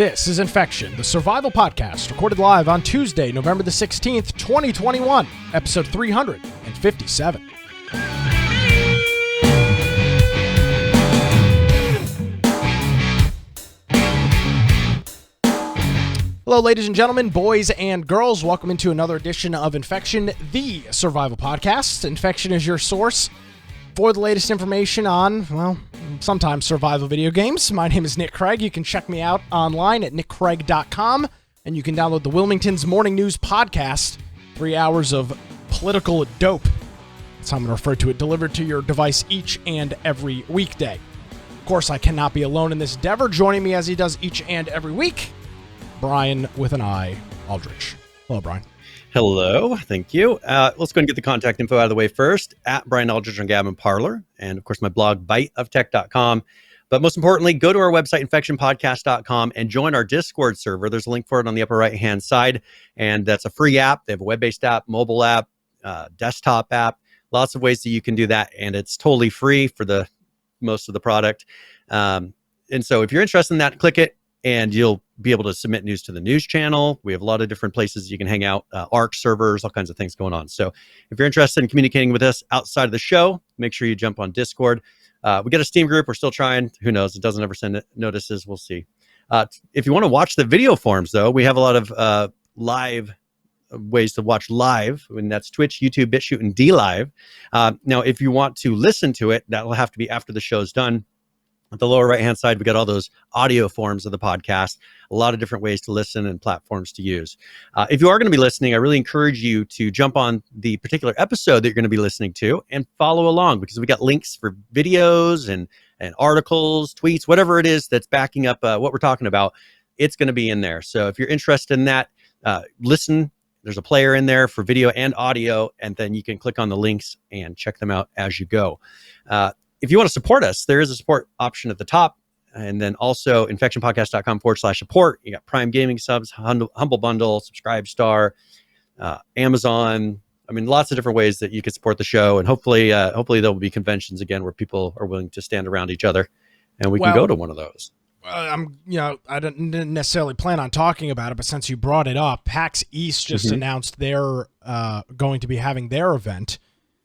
This is Infection, the survival podcast, recorded live on Tuesday, November the 16th, 2021, episode 357. Hello, ladies and gentlemen, boys and girls. Welcome into another edition of Infection, the survival podcast. Infection is your source for the latest information on, well, sometimes survival video games. My name is Nick Craig. You can check me out online at nickcraig.com, and you can download the Wilmington's Morning News podcast, 3 hours of political dope. That's how I'm going to refer to it, delivered to your device each and every weekday. Of course, I cannot be alone in this endeavor. Joining me as he does each and every week, Brian with an I, Aldrich. Hello, Brian. Hello, thank you. Let's go and get the contact info out of the way first. At Brian Aldrich on Gab and Parler, and of course my blog, biteoftech.com. But most importantly, go to our website, infectionpodcast.com, and join our Discord server. There's a link for it on the upper right-hand side, and that's a free app. They have a web-based app, mobile app, desktop app, lots of ways that you can do that, and it's totally free for the most of the product. And so if you're interested in that, click it, and you'll be able to submit news to the news channel. We have a lot of different places you can hang out, ARC servers, all kinds of things going on. So if you're interested in communicating with us outside of the show, make sure you jump on Discord. We got a Steam group. We're still trying. Who knows? It doesn't ever send notices. We'll see. If you want to watch the video forms, though, we have a lot of live ways to watch live, and that's Twitch, YouTube, BitChute, and DLive. Now, if you want to listen to it, that will have to be after the show's done. At the lower right-hand side, we got all those audio forms of the podcast, a lot of different ways to listen and platforms to use. If you are going to be listening, I really encourage you to jump on the particular episode that you're going to be listening to and follow along, because we got links for videos and articles, tweets, whatever it is that's backing up what we're talking about. It's going to be in there. So if you're interested in that, listen. There's a player in there for video and audio, and then you can click on the links and check them out as you go. If you want to support us, there is a support option at the top. And then also infectionpodcast.com/support. You got Prime Gaming subs, Humble Bundle, SubscribeStar, Amazon. I mean, lots of different ways that you can support the show. And hopefully there will be conventions again where people are willing to stand around each other, and we can go to one of those. I didn't necessarily plan on talking about it, but since you brought it up, PAX East just announced they're going to be having their event.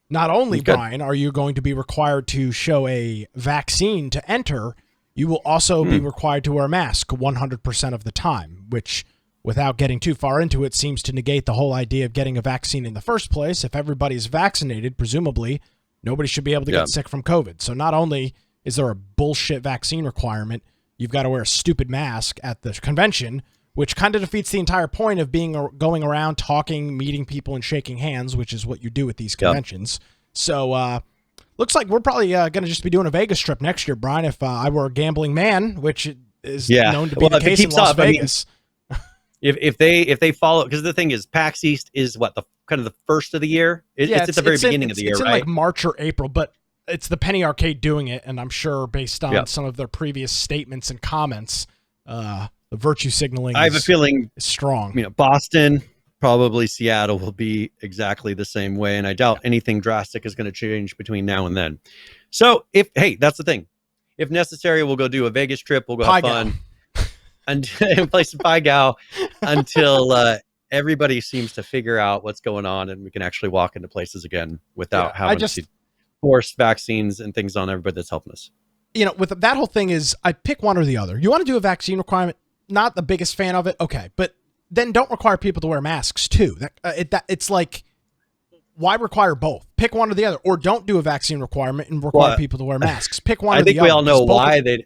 Not only, Brian, are you going to be required to show a vaccine to enter, you will also be required to wear a mask 100% of the time, which, without getting too far into it, seems to negate the whole idea of getting a vaccine in the first place. If everybody's vaccinated, presumably, nobody should be able to get sick from COVID. So not only is there a bullshit vaccine requirement, you've got to wear a stupid mask at the convention, which kind of defeats the entire point of going around talking, meeting people, and shaking hands, which is what you do at these conventions. So looks like we're probably going to just be doing a Vegas trip next year, Brian, if I were a gambling man, which is known to be the case in Las Vegas. If they follow, because the thing is, PAX East is what, the kind of the first of the year? It's at the very beginning of the year, right? It's in like March or April, but it's the Penny Arcade doing it, and I'm sure based on some of their previous statements and comments, the virtue signaling I have a feeling is strong. Boston, probably Seattle will be exactly the same way, and I doubt anything drastic is going to change between now and then. So, that's the thing. If necessary, we'll go do a Vegas trip. We'll go have fun and play some Pai Gow until everybody seems to figure out what's going on, and we can actually walk into places again without having to force vaccines and things on everybody that's helping us. With that whole thing is, I pick one or the other. You want to do a vaccine requirement? Not the biggest fan of it. Okay, but then don't require people to wear masks too. It's like, why require both? Pick one or the other, or don't do a vaccine requirement and require people to wear masks. Pick one or the other. I think we all know why they.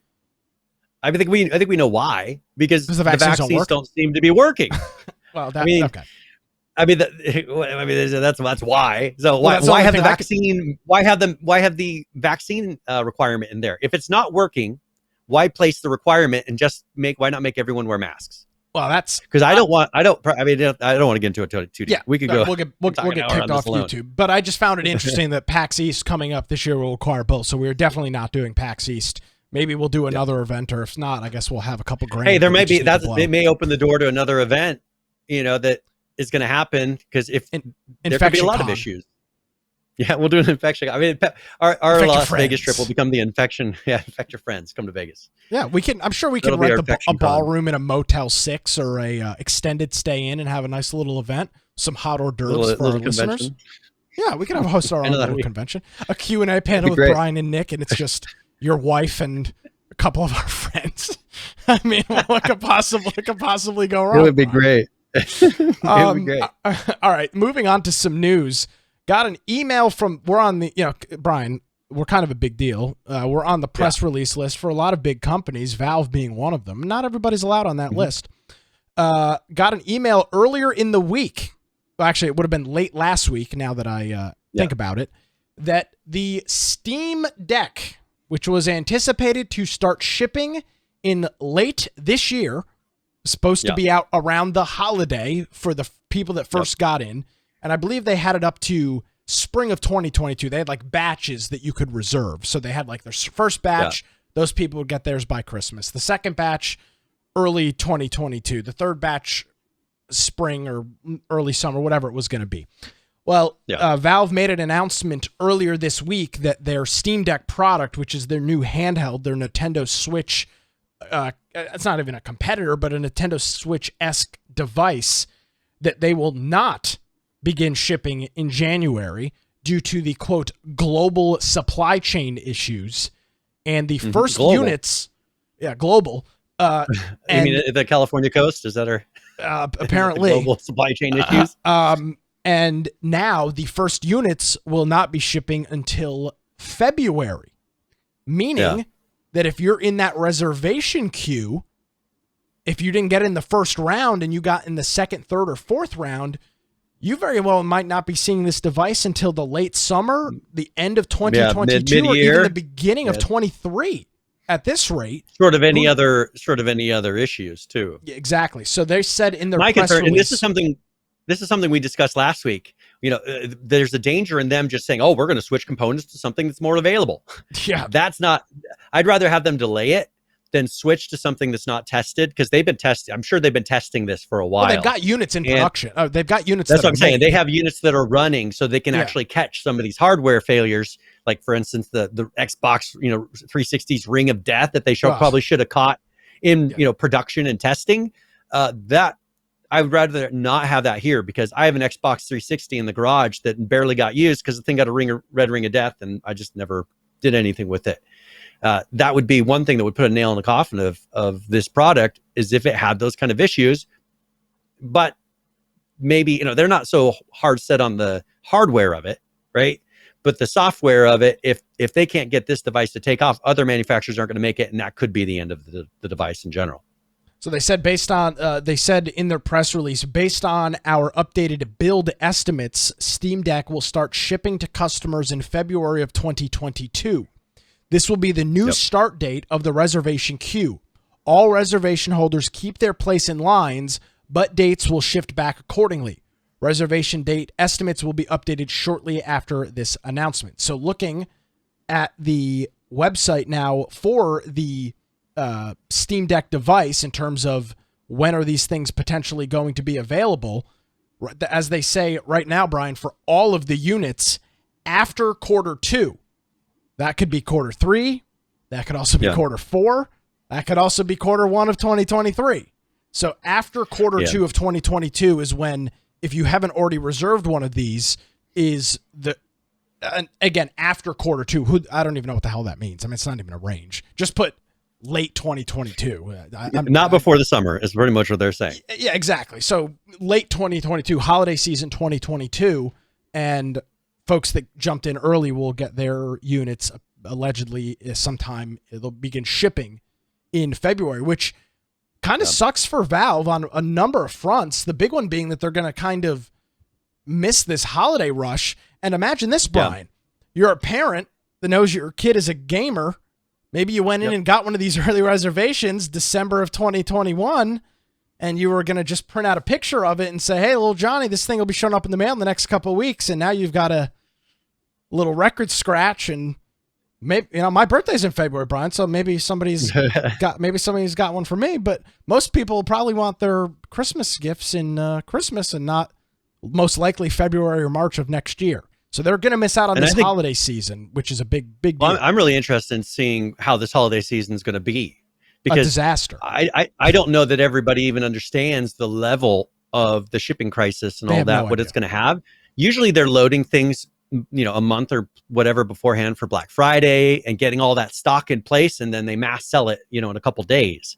I think we know why, because the vaccines don't seem to be working. Well, okay. That's why. So why have the vaccine? Why have the vaccine requirement in there? If it's not working, why place the requirement and why not make everyone wear masks? Well, that's because I don't want to get into it too deep. Yeah, we could go. We'll get kicked off YouTube. But I just found it interesting that PAX East coming up this year will require both. So we're definitely not doing PAX East. Maybe we'll do another event, or if not, I guess we'll have a couple grand. Hey, there may be it may open the door to another event. That is going to happen, because there could be a lot of issues. Yeah, we'll do an infection. I mean, our Infect your Las friends. Vegas trip will become the infection. Yeah, infect your friends. Come to Vegas. Yeah, we can. I'm sure we can That'll be our rent a infection con. ballroom in a Motel 6 or a extended stay in and have a nice little event. Some hot hors d'oeuvres for our listeners. Yeah, we can have host our own little convention. A Q&A panel with Brian and Nick, and it's just your wife and a couple of our friends. I mean, what could possibly go wrong? It would be great. It would be great. All right, moving on to some news. Got an email from, we're on the, Brian, we're kind of a big deal. We're on the press release list for a lot of big companies, Valve being one of them. Not everybody's allowed on that list. Got an email earlier in the week. Well, actually, it would have been late last week, now that I think about it, that the Steam Deck, which was anticipated to start shipping in late this year, supposed to be out around the holiday for the people that first got in. And I believe they had it up to spring of 2022. They had like batches that you could reserve. So they had like their first batch. Those people would get theirs by Christmas. The second batch, early 2022. The third batch, spring or early summer, whatever it was going to be. Well, Valve made an announcement earlier this week that their Steam Deck product, which is their new handheld, their Nintendo Switch, it's not even a competitor, but a Nintendo Switch-esque device, that they will not begin shipping in January due to the, quote, global supply chain issues. And the first units, global. You mean the California coast? Is that our apparently global supply chain issues? And now the first units will not be shipping until February, meaning that if you're in that reservation queue, if you didn't get in the first round and you got in the second, third, or fourth round, you very well might not be seeing this device until the late summer, the end of 2022, or even the beginning of 23. At this rate, short of any other issues too. Exactly. So they said in their press concern, release, and this is something we discussed last week. There's a danger in them just saying, "Oh, we're going to switch components to something that's more available." Yeah, that's not. I'd rather have them delay it than switch to something that's not tested, because they've been testing. I'm sure they've been testing this for a while. Well, they've got units in production. They've got units. That's what I'm saying. They have units that are running, so they can actually catch some of these hardware failures. Like, for instance, the Xbox 360's Ring of Death that they probably should have caught in production and testing. That I would rather not have that here, because I have an Xbox 360 in the garage that barely got used because the thing got a red ring of death, and I just never did anything with it. That would be one thing that would put a nail in the coffin of this product, is if it had those kind of issues. But maybe they're not so hard set on the hardware of it, right? But the software of it, if they can't get this device to take off, other manufacturers aren't going to make it, and that could be the end of the device in general. So they said they said in their press release, based on our updated build estimates, Steam Deck will start shipping to customers in February of 2022. This will be the new start date of the reservation queue. All reservation holders keep their place in lines, but dates will shift back accordingly. Reservation date estimates will be updated shortly after this announcement. So looking at the website now for the Steam Deck device in terms of when are these things potentially going to be available, as they say right now, Brian, for all of the units after Q2. That could be Q3. That could also be Q4. That could also be Q1 of 2023. So after Q2 of 2022 is when, if you haven't already reserved one of these, is again, after Q2. I don't even know what the hell that means. I mean, it's not even a range. Just put late 2022. Not before the summer is pretty much what they're saying. Yeah, exactly. So late 2022, holiday season 2022, and folks that jumped in early will get their units allegedly sometime. They'll begin shipping in February, which kind of sucks for Valve on a number of fronts. The big one being that they're going to kind of miss this holiday rush. And imagine this, Brian. You're a parent that knows your kid is a gamer. Maybe you went in and got one of these early reservations December of 2021, and you were going to just print out a picture of it and say, hey, little Johnny, this thing will be showing up in the mail in the next couple of weeks. And now you've got a little record scratch, and maybe, my birthday's in February, Brian, so maybe somebody's got one for me, but most people probably want their Christmas gifts in Christmas and not most likely February or March of next year. So they're going to miss out on And this holiday season, which is a big deal. Well, I'm really interested in seeing how this holiday season is going to be, because a disaster. I don't know that everybody even understands the level of the shipping crisis and all that, what it's going to have. Usually they're loading things, a month or whatever beforehand for Black Friday and getting all that stock in place, and then they mass sell it, in a couple days.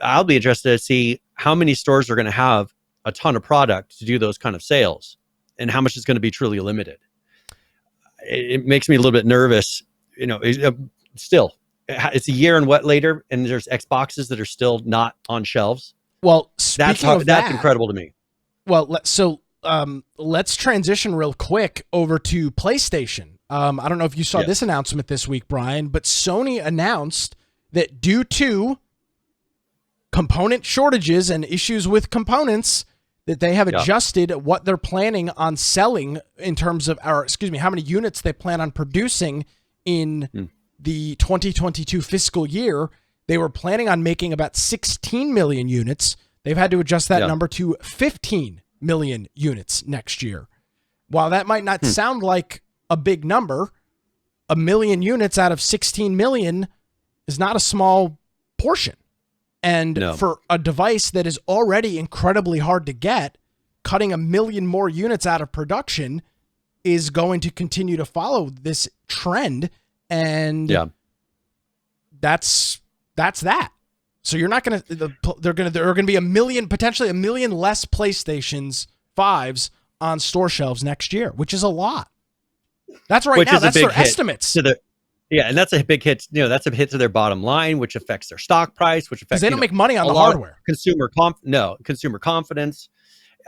I'll be interested to see how many stores are going to have a ton of product to do those kind of sales, and how much is going to be truly limited. It makes me a little bit nervous, still. It's a year and what later, and there's Xboxes that are still not on shelves. Well, that's incredible to me. Well, let's transition real quick over to PlayStation. I don't know if you saw this announcement this week, Brian, but Sony announced that due to component shortages and issues with components, that they have adjusted what they're planning on selling in terms of how many units they plan on producing in the 2022 fiscal year. They were planning on making about 16 million units. They've had to adjust that number to 15 million units next year. While that might not sound like a big number, 1 million units out of 16 million is not a small portion. And for a device that is already incredibly hard to get, cutting 1 million more units out of production is going to continue to follow this trend. And that's that. So you're not going to, there are going to be potentially 1 million less PlayStations 5s on store shelves next year, which is a lot. That's right now. That's their estimates. And that's a big hit. That's a hit to their bottom line, which affects their stock price, which affects, they don't make money on the hardware. Consumer confidence.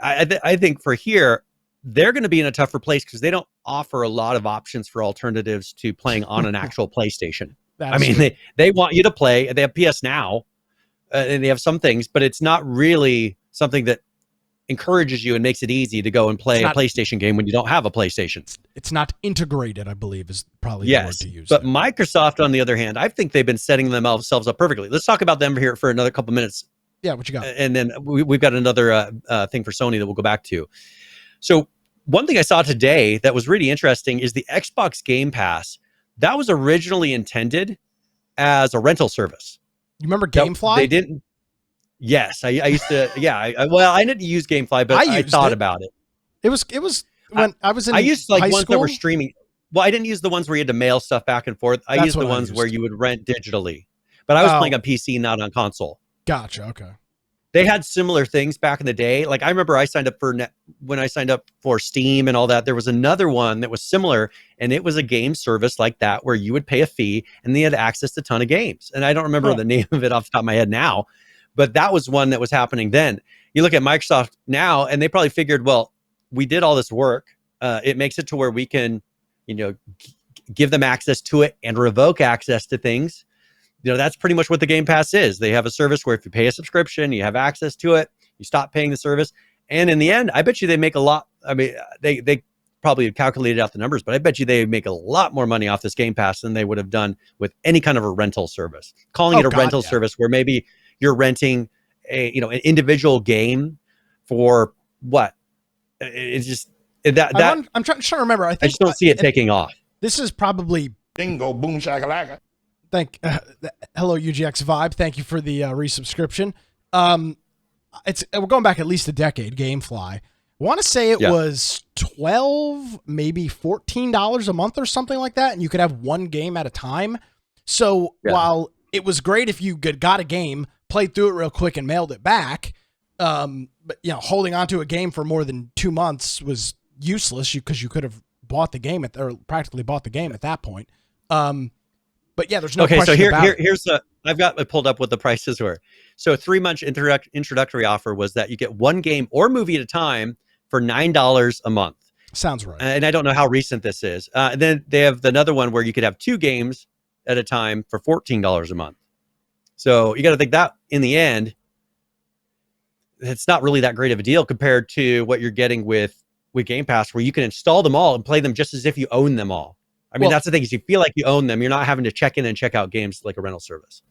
I think for here, they're going to be in a tougher place because they don't offer a lot of options for alternatives to playing on an actual PlayStation. They want you to play. They have PS Now, and they have some things, but it's not really something that encourages you and makes it easy to go and play a PlayStation game when you don't have a PlayStation. It's not integrated, I believe, is probably the word to use. But Microsoft, on the other hand, I think they've been setting themselves up perfectly. Let's talk about them here for another couple minutes. Yeah, what you got? And then we've got another thing for Sony that we'll go back to. So one thing I saw today that was really interesting is the Xbox Game Pass. That was originally intended as a rental service. You remember GameFly? They didn't. Yes, I used to. I didn't use GameFly, but I thought about it. It was when I was in I used high ones school? that were streaming. Well, I didn't use the ones where you had to mail stuff back and forth. I used the ones where you would rent digitally. But I was playing on PC, not on console. Gotcha. Okay. They had similar things back in the day. Like I remember I signed up when I signed up for Steam and all that. There was another one that was similar, and it was a game service like that where you would pay a fee and they had access to a ton of games. And I don't remember the name of it off the top of my head now. But that was one that was happening then. You look at Microsoft now, and they probably figured, well, we did all this work. It makes it to where we can, give them access to it and revoke access to things. That's pretty much what the Game Pass is. They have a service where if you pay a subscription, you have access to it. You stop paying the service. And in the end, I bet you they make a lot. I mean, they probably have calculated out the numbers, but I bet you they make a lot more money off this Game Pass than they would have done with any kind of a rental service. Calling it a rental service where maybe you're renting an individual game for what? It's just that I'm trying to remember. I just don't see it taking off. This is probably bingo boom shakalaka. Hello UGX Vibe. Thank you for the resubscription. We're going back at least a decade. GameFly. I want to say it was $12, maybe $14 a month or something like that, and you could have one game at a time. So while it was great if you got a game, played through it real quick, and mailed it back, but holding on to a game for more than 2 months was useless because you could have bought the game or practically bought the game at that point. But yeah, there's no question about it. Here's I've got it pulled up what the prices were. So a 3-month introductory offer was that you get one game or movie at a time for $9 a month. Sounds right. And I don't know how recent this is. And then they have another one where you could have 2 games at a time for $14 a month. So you got to think that in the end, it's not really that great of a deal compared to what you're getting with Game Pass, where you can install them all and play them just as if you own them all. I mean, that's the thing, is you feel like you own them. You're not having to check in and check out games like a rental service.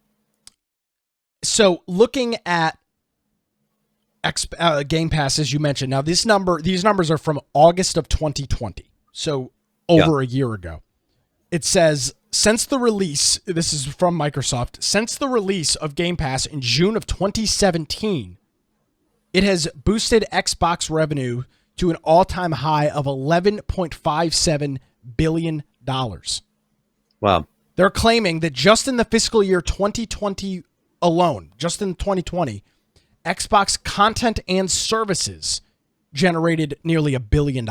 So looking at Game Pass, as you mentioned, now these numbers are from August of 2020. so over a year ago. It says, since the release, this is from Microsoft, since the release of Game Pass in June of 2017, it has boosted Xbox revenue to an all-time high of $11.57 billion. Wow. They're claiming that just in the fiscal year 2020 alone, just in 2020, Xbox content and services generated nearly $1 billion.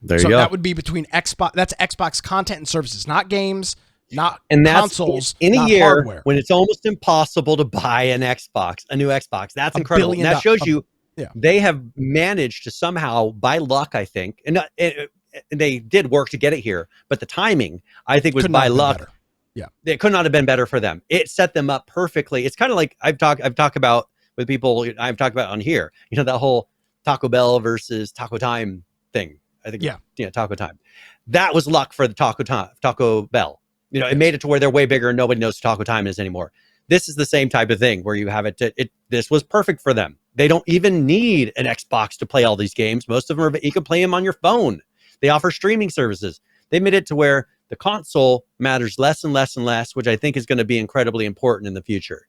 There So you go. that would be between Xbox. That's Xbox content and services, not games, not And that's consoles, in a not year hardware. when it's almost impossible to buy a new Xbox. That's incredible. And that shows you they have managed to somehow, by luck, I think, and they did work to get it here, but the timing, I think, was by luck. Yeah, it could not have been better for them. It set them up perfectly. It's kind of like I've talked about with people I've talked about on here. You know, that whole Taco Bell versus Taco Time thing. I think, Taco Time. That was luck for the Taco Bell. You know, it made it to where they're way bigger and nobody knows what Taco Time is anymore. This is the same type of thing where you have this was perfect for them. They don't even need an Xbox to play all these games. Most of them you can play them on your phone. They offer streaming services. They made it to where the console matters less and less and less, which I think is going to be incredibly important in the future.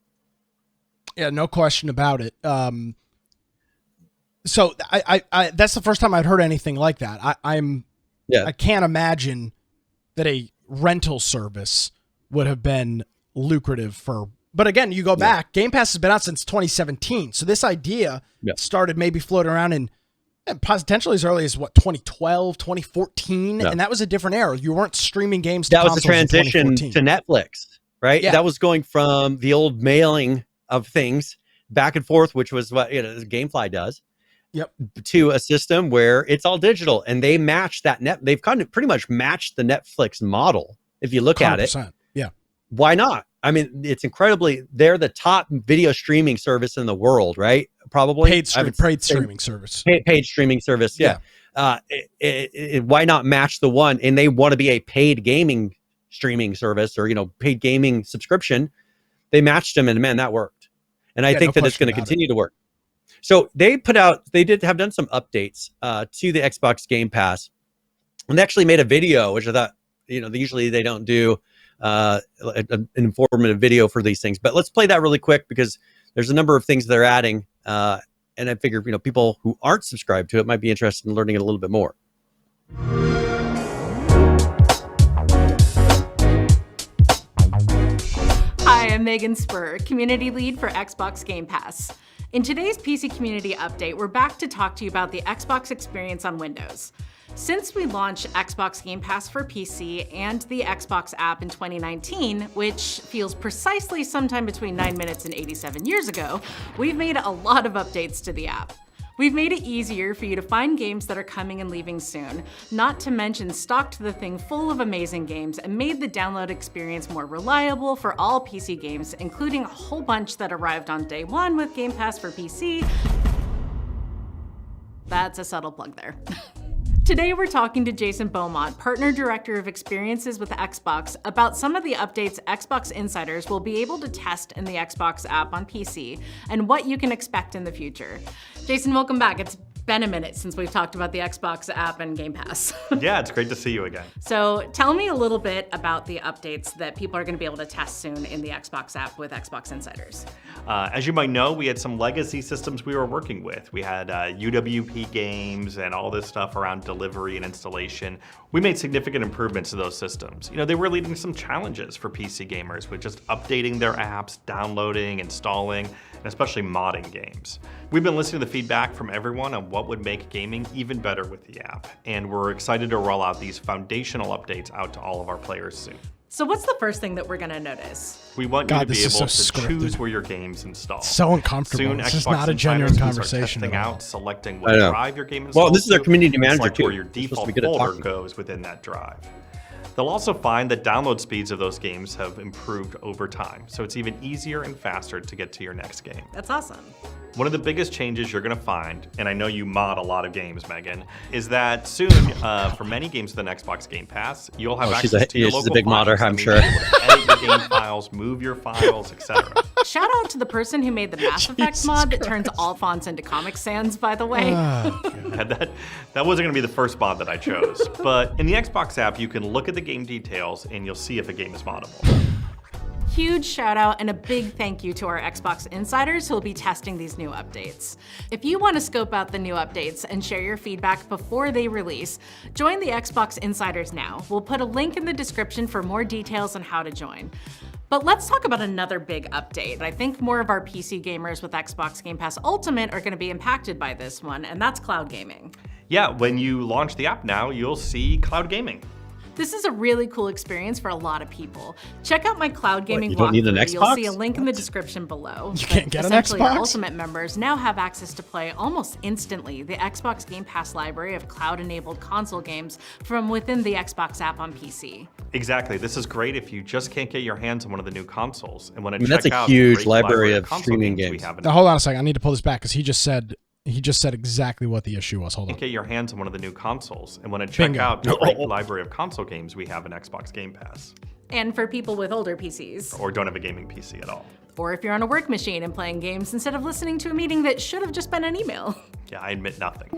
Yeah, no question about it. So I that's the first time I'd heard anything like that. I can't imagine that a rental service would have been lucrative for. But again, you go back, Game Pass has been out since 2017. So this idea started maybe floating around in potentially as early as 2012, 2014, and that was a different era. You weren't streaming games. That was the transition to Netflix, right? Yeah. That was going from the old mailing of things back and forth, which was what GameFly does. Yep. To a system where it's all digital, and they match that they've kind of pretty much matched the Netflix model. If you look at it, yeah. Why not? I mean, it's they're the top video streaming service in the world, right? Probably paid streaming service. Paid streaming service. Yeah. Why not match the one? And they want to be a paid gaming streaming service or, paid gaming subscription. They matched them, and man, that worked. And I think that it's going to continue to work. So they have done some updates to the Xbox Game Pass, and they actually made a video, which I thought, usually they don't do an informative video for these things, but let's play that really quick because there's a number of things they're adding. And I figure, people who aren't subscribed to it might be interested in learning it a little bit more. Hi, I'm Megan Spur, Community Lead for Xbox Game Pass. In today's PC Community Update, we're back to talk to you about the Xbox experience on Windows. Since we launched Xbox Game Pass for PC and the Xbox app in 2019, which feels precisely sometime between 9 minutes and 87 years ago, we've made a lot of updates to the app. We've made it easier for you to find games that are coming and leaving soon, not to mention stocked the thing full of amazing games and made the download experience more reliable for all PC games, including a whole bunch that arrived on day one with Game Pass for PC. That's a subtle plug there. Today we're talking to Jason Beaumont, Partner Director of Experiences with Xbox, about some of the updates Xbox insiders will be able to test in the Xbox app on PC and what you can expect in the future. Jason, welcome back. It's been a minute since we've talked about the Xbox app and Game Pass. Yeah, it's great to see you again. So tell me a little bit about the updates that people are going to be able to test soon in the Xbox app with Xbox insiders. As you might know, we had some legacy systems we were working with. We had UWP games and all this stuff around delivery and installation. We made significant improvements to those systems. They were leading to some challenges for PC gamers with just updating their apps, downloading, installing, and especially modding games. We've been listening to the feedback from everyone on what would make gaming even better with the app, and we're excited to roll out these foundational updates out to all of our players soon. So what's the first thing that we're going to notice? We want you to be able to scripted. choose where your games install. So uncomfortable. Soon, It's just Xbox not a genuine insiders will start conversation testing at all. out, selecting what drive your game installs. Well, this is our community manager select too. where your You're supposed to default be good at folder talking. goes within that drive. They'll also find that download speeds of those games have improved over time, so it's even easier and faster to get to your next game. That's awesome. One of the biggest changes you're going to find, and I know you mod a lot of games, Megan, is that soon, for many games with an Xbox Game Pass, you'll have access to your local she's a big modder, mods I'm that sure. will be able to edit your game files, move your files, etc. Shout out to the person who made the Mass Effect mod that turns all fonts into Comic Sans, by the way. That wasn't going to be the first mod that I chose. But in the Xbox app, you can look at the game details and you'll see if a game is moddable. Huge shout out and a big thank you to our Xbox insiders who will be testing these new updates. If you want to scope out the new updates and share your feedback before they release, join the Xbox insiders now. We'll put a link in the description for more details on how to join. But let's talk about another big update. I think more of our PC gamers with Xbox Game Pass Ultimate are going to be impacted by this one, and that's cloud gaming. Yeah, when you launch the app now, you'll see cloud gaming. This is a really cool experience for a lot of people. Check out my cloud gaming you don't need an walkthrough. You'll Xbox? see a link in the description below. You can't get an Essentially, our Xbox? Ultimate members now have access to play almost instantly the Xbox Game Pass library of cloud-enabled console games from within the Xbox app on PC. Exactly. This is great if you just can't get your hands on one of the new consoles and want to mean, check that's a out the huge great library of console streaming we games. have in Now, hold on a second. I need to pull this back because he just said exactly what the issue was. Hold on. Get your hands on one of the new consoles and want to check Bingo. out the great library of console games we have in Xbox Game Pass. And for people with older PCs. Or don't have a gaming PC at all. Or if you're on a work machine and playing games instead of listening to a meeting that should have just been an email. Yeah, I admit nothing.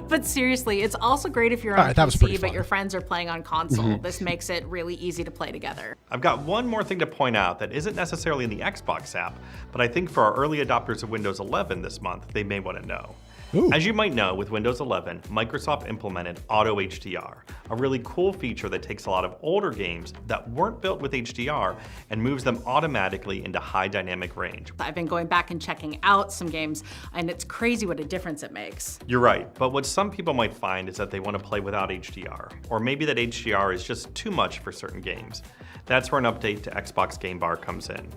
But seriously, it's also great if you're All on right, that was pretty PC, but fun. your friends are playing on console. This makes it really easy to play together. I've got one more thing to point out that isn't necessarily in the Xbox app, but I think for our early adopters of Windows 11 this month, they may want to know. Ooh. As you might know, with Windows 11, Microsoft implemented Auto HDR, a really cool feature that takes a lot of older games that weren't built with HDR and moves them automatically into high dynamic range. I've been going back and checking out some games, and it's crazy what a difference it makes. You're right, but what some people might find is that they want to play without HDR, or maybe that HDR is just too much for certain games. That's where an update to Xbox Game Bar comes in.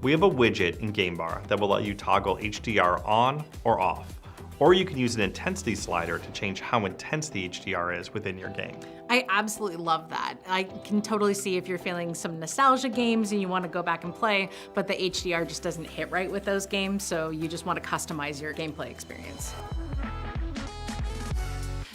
We have a widget in Game Bar that will let you toggle HDR on or off. Or you can use an intensity slider to change how intense the HDR is within your game. I absolutely love that. I can totally see if you're feeling some nostalgia games and you want to go back and play, but the HDR just doesn't hit right with those games, so you just want to customize your gameplay experience.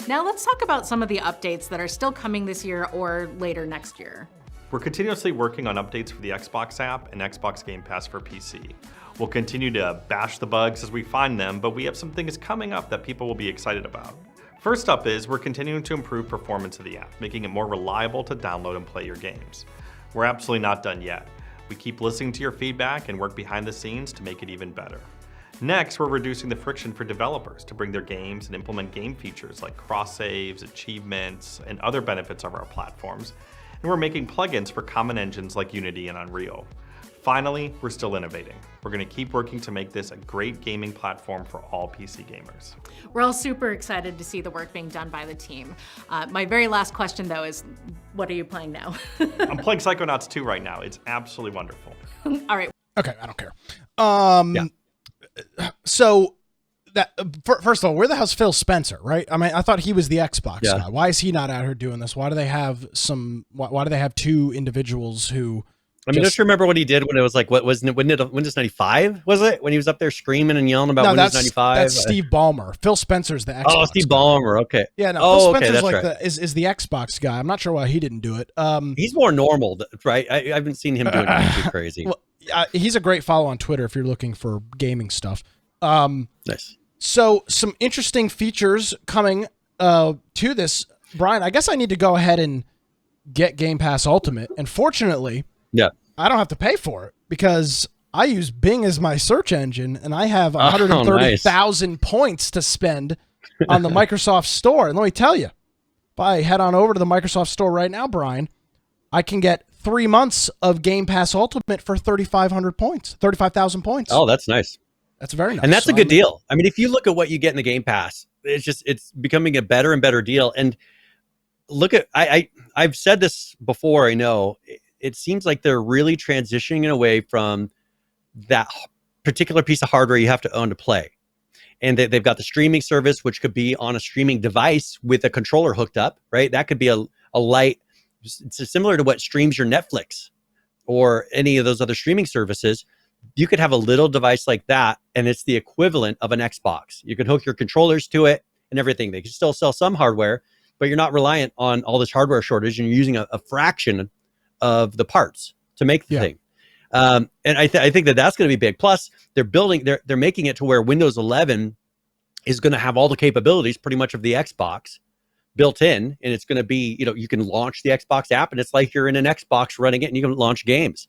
Now let's talk about some of the updates that are still coming this year or later next year. We're continuously working on updates for the Xbox app and Xbox Game Pass for PC. We'll continue to bash the bugs as we find them, but we have some things coming up that people will be excited about. First up is we're continuing to improve performance of the app, making it more reliable to download and play your games. We're absolutely not done yet. We keep listening to your feedback and work behind the scenes to make it even better. Next, we're reducing the friction for developers to bring their games and implement game features like cross-saves, achievements, and other benefits of our platforms. And we're making plugins for common engines like Unity and Unreal. Finally, we're still innovating. We're going to keep working to make this a great gaming platform for all PC gamers. We're all super excited to see the work being done by the team. My very last question though is, what are you playing now? I'm playing Psychonauts 2 right now. It's absolutely wonderful. All right. Okay, I don't care. So that first of all, where the hell's Phil Spencer, right? I mean, I thought he was the Xbox guy. Why is he not out here doing this? Why do they have why do they have two individuals who? I mean, don't you remember what he did when it was like, what wasn't it? Windows 95? Was it when he was up there screaming and yelling about Windows 95? That's Steve Ballmer. Phil Spencer's the Xbox. Oh, Steve Ballmer. Okay. Yeah, no. Phil Spencer's that's like right. is the Xbox guy. I'm not sure why he didn't do it. He's more normal, right? I haven't seen him doing anything too crazy. Well, he's a great follow on Twitter if you're looking for gaming stuff. Nice. So some interesting features coming to this, Brian. I guess I need to go ahead and get Game Pass Ultimate, and fortunately, I don't have to pay for it because I use Bing as my search engine, and I have 130,000 points to spend on the Microsoft Store. And let me tell you, if I head on over to the Microsoft Store right now, Brian, I can get 3 months of Game Pass Ultimate for 3,500 points, 35,000 points. Oh, that's nice. That's very nice. And that's a good deal. I mean, if you look at what you get in the Game Pass, it's becoming a better and better deal. And look at, I've said this before, I know, it seems like they're really transitioning away from that particular piece of hardware you have to own to play. And they've got the streaming service, which could be on a streaming device with a controller hooked up, right? That could be a light, it's similar to what streams your Netflix or any of those other streaming services. You could have a little device like that, and it's the equivalent of an Xbox. You can hook your controllers to it and everything. They can still sell some hardware, but you're not reliant on all this hardware shortage, and you're using a fraction of the parts to make the thing. And I think that that's going to be big. Plus, they're making it to where Windows 11 is going to have all the capabilities pretty much of the Xbox built in, and it's going to be, you can launch the Xbox app, and it's like you're in an Xbox running it, and you can launch games.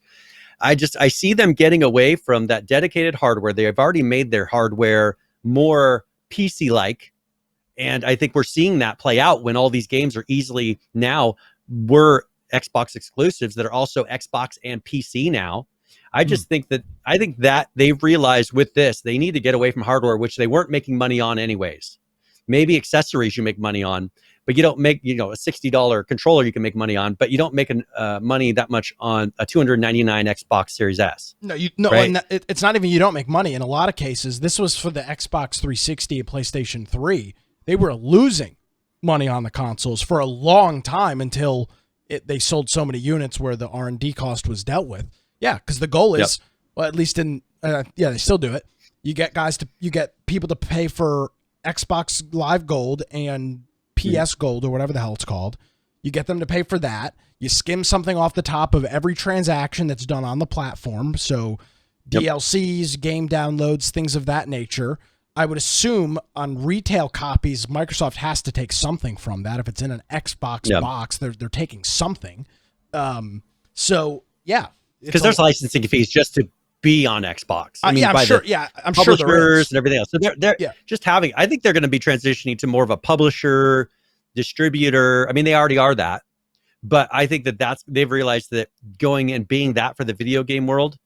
I see them getting away from that dedicated hardware. They have already made their hardware more PC-like, and I think we're seeing that play out when all these games are easily now were Xbox exclusives that are also Xbox and PC now. I think that they've realized with this, they need to get away from hardware, which they weren't making money on anyways. Maybe accessories you make money on, but you don't make, a $60 controller you can make money on, but you don't make money that much on a $299 Xbox Series S. No, right? And it's not even you don't make money. In a lot of cases, this was for the Xbox 360 and PlayStation 3. They were losing money on the consoles for a long time until they sold so many units where the R&D cost was dealt with. Yeah, because the goal is, well, at least in, they still do it. You get people to pay for Xbox Live Gold and PS Gold or whatever the hell it's called. You get them to pay for that. You skim something off the top of every transaction that's done on the platform. So DLCs, game downloads, things of that nature. I would assume on retail copies, Microsoft has to take something from that. If it's in an Xbox box, they're taking something. Because there's licensing fees just to be on Xbox. I'm sure there is. And everything else. So they're just having. I think they're going to be transitioning to more of a publisher, distributor. I mean, they already are that, but I think they've realized that going and being that for the video game world,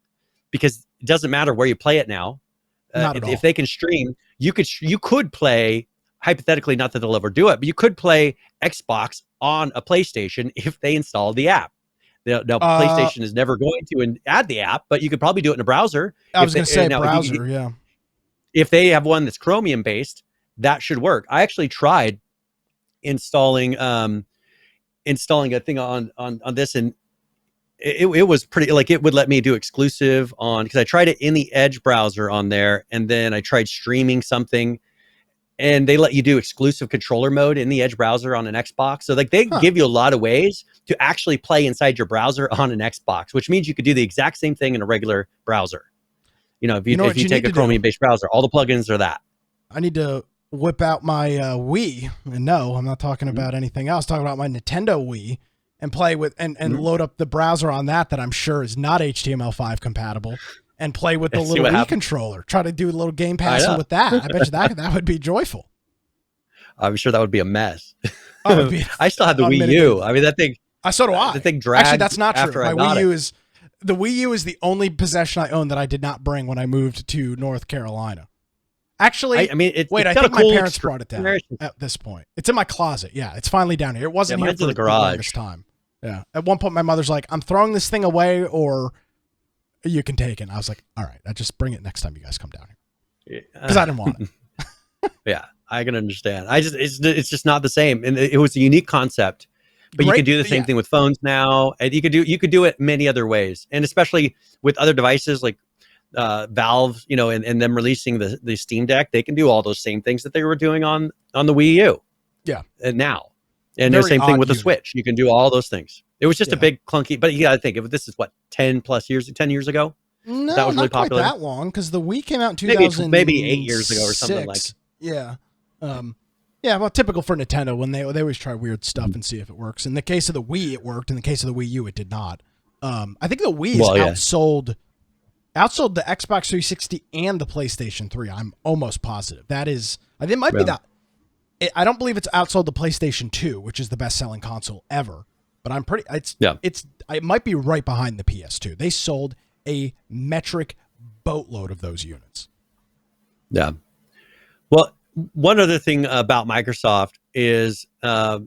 because it doesn't matter where you play it now. If they can stream, you could play, hypothetically, not that they'll ever do it, but you could play Xbox on a PlayStation if they install the app. Now, PlayStation is never going to add the app, but you could probably do it in a browser. I was going to say browser, If they have one that's Chromium based, that should work. I actually tried installing a thing on this, and it was pretty, like, it would let me do exclusive on, because I tried it in the Edge browser on there, and then I tried streaming something, and they let you do exclusive controller mode in the Edge browser on an Xbox. So like they give you a lot of ways to actually play inside your browser on an Xbox, which means you could do the exact same thing in a regular browser. If you take a Chromium based browser, all the plugins are that. I need to whip out my Wii, and no, I'm not talking about anything else. I'm talking about my Nintendo Wii, and play with and load up the browser on that I'm sure is not HTML5 compatible, and play with the little Wii controller. Try to do a little game passing with that. I bet you that would be joyful. I'm sure that would be a mess. I still have the Wii U. I mean, that thing. So do I. The thing dragged. Actually, that's not true. The Wii U is the only possession I own that I did not bring when I moved to North Carolina. Actually, I think my parents brought it down at this point. It's in my closet. Yeah, it's finally down here. It wasn't here for the longest time. Yeah. At one point, my mother's like, "I'm throwing this thing away, or you can take it." And I was like, "All right, I just bring it next time you guys come down here," because I didn't want it. Yeah, I can understand. It's just not the same, and it was a unique concept. But you could do the same thing with phones now, and you could do it many other ways, and especially with other devices like Valve, and them releasing the Steam Deck, they can do all those same things that they were doing on the Wii U. Yeah, and now, and the same thing with the Switch. You can do all those things. It was just a big clunky, but you got to think if this is 10 years ago. No, that was really not quite popular. that long, because the Wii came out in 2000. Maybe 8 years ago or something like. Yeah. Well, typical for Nintendo, when they always try weird stuff and see if it works. In the case of the Wii, it worked. In the case of the Wii U, it did not. I think the Wii is outsold the Xbox 360 and the PlayStation 3. I'm almost positive. I think it might be that. I don't believe it's outsold the PlayStation 2, which is the best-selling console ever. But I'm pretty. It might be right behind the PS2. They sold a metric boatload of those units. Yeah. Well, one other thing about Microsoft is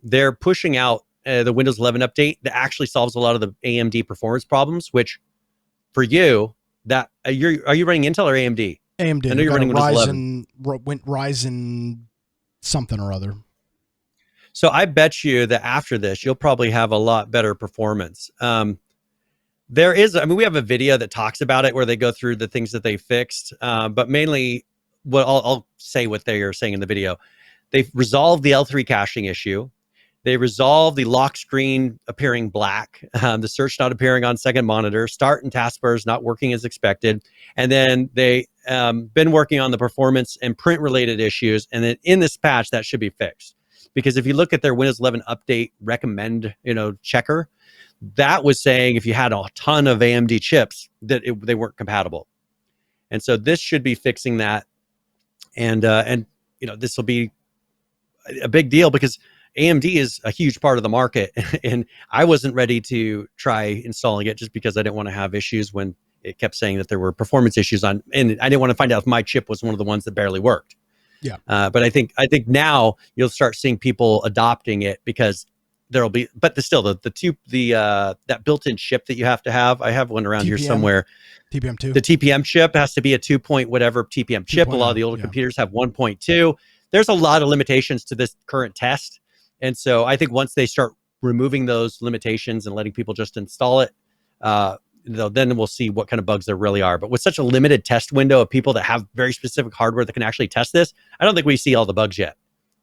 they're pushing out the Windows 11 update that actually solves a lot of the AMD performance problems, which for you, are you running Intel or AMD? AMD. I know you're running Windows 11. Ryzen something or other. So I bet you that after this, you'll probably have a lot better performance. We have a video that talks about it where they go through the things that they fixed, but mainly I'll say what they are saying in the video. They've resolved the L3 caching issue. They resolved the lock screen appearing black, the search not appearing on second monitor, start and taskbars not working as expected. And then they been working on the performance and print related issues. And then in this patch, that should be fixed. Because if you look at their Windows 11 update recommend, checker, that was saying if you had a ton of AMD chips that they weren't compatible. And so this should be fixing that. And this will be a big deal because AMD is a huge part of the market, and I wasn't ready to try installing it just because I didn't want to have issues when it kept saying that there were performance issues and I didn't want to find out if my chip was one of the ones that barely worked. Yeah. But I think now you'll start seeing people adopting it because there'll be, but that built-in chip that you have to have. I have one around here somewhere. TPM2. The TPM chip has to be a 2 point whatever TPM chip. A lot of the older computers have 1.2. There's a lot of limitations to this current test. And so I think once they start removing those limitations and letting people just install it, then we'll see what kind of bugs there really are. But with such a limited test window of people that have very specific hardware that can actually test this, I don't think we see all the bugs yet.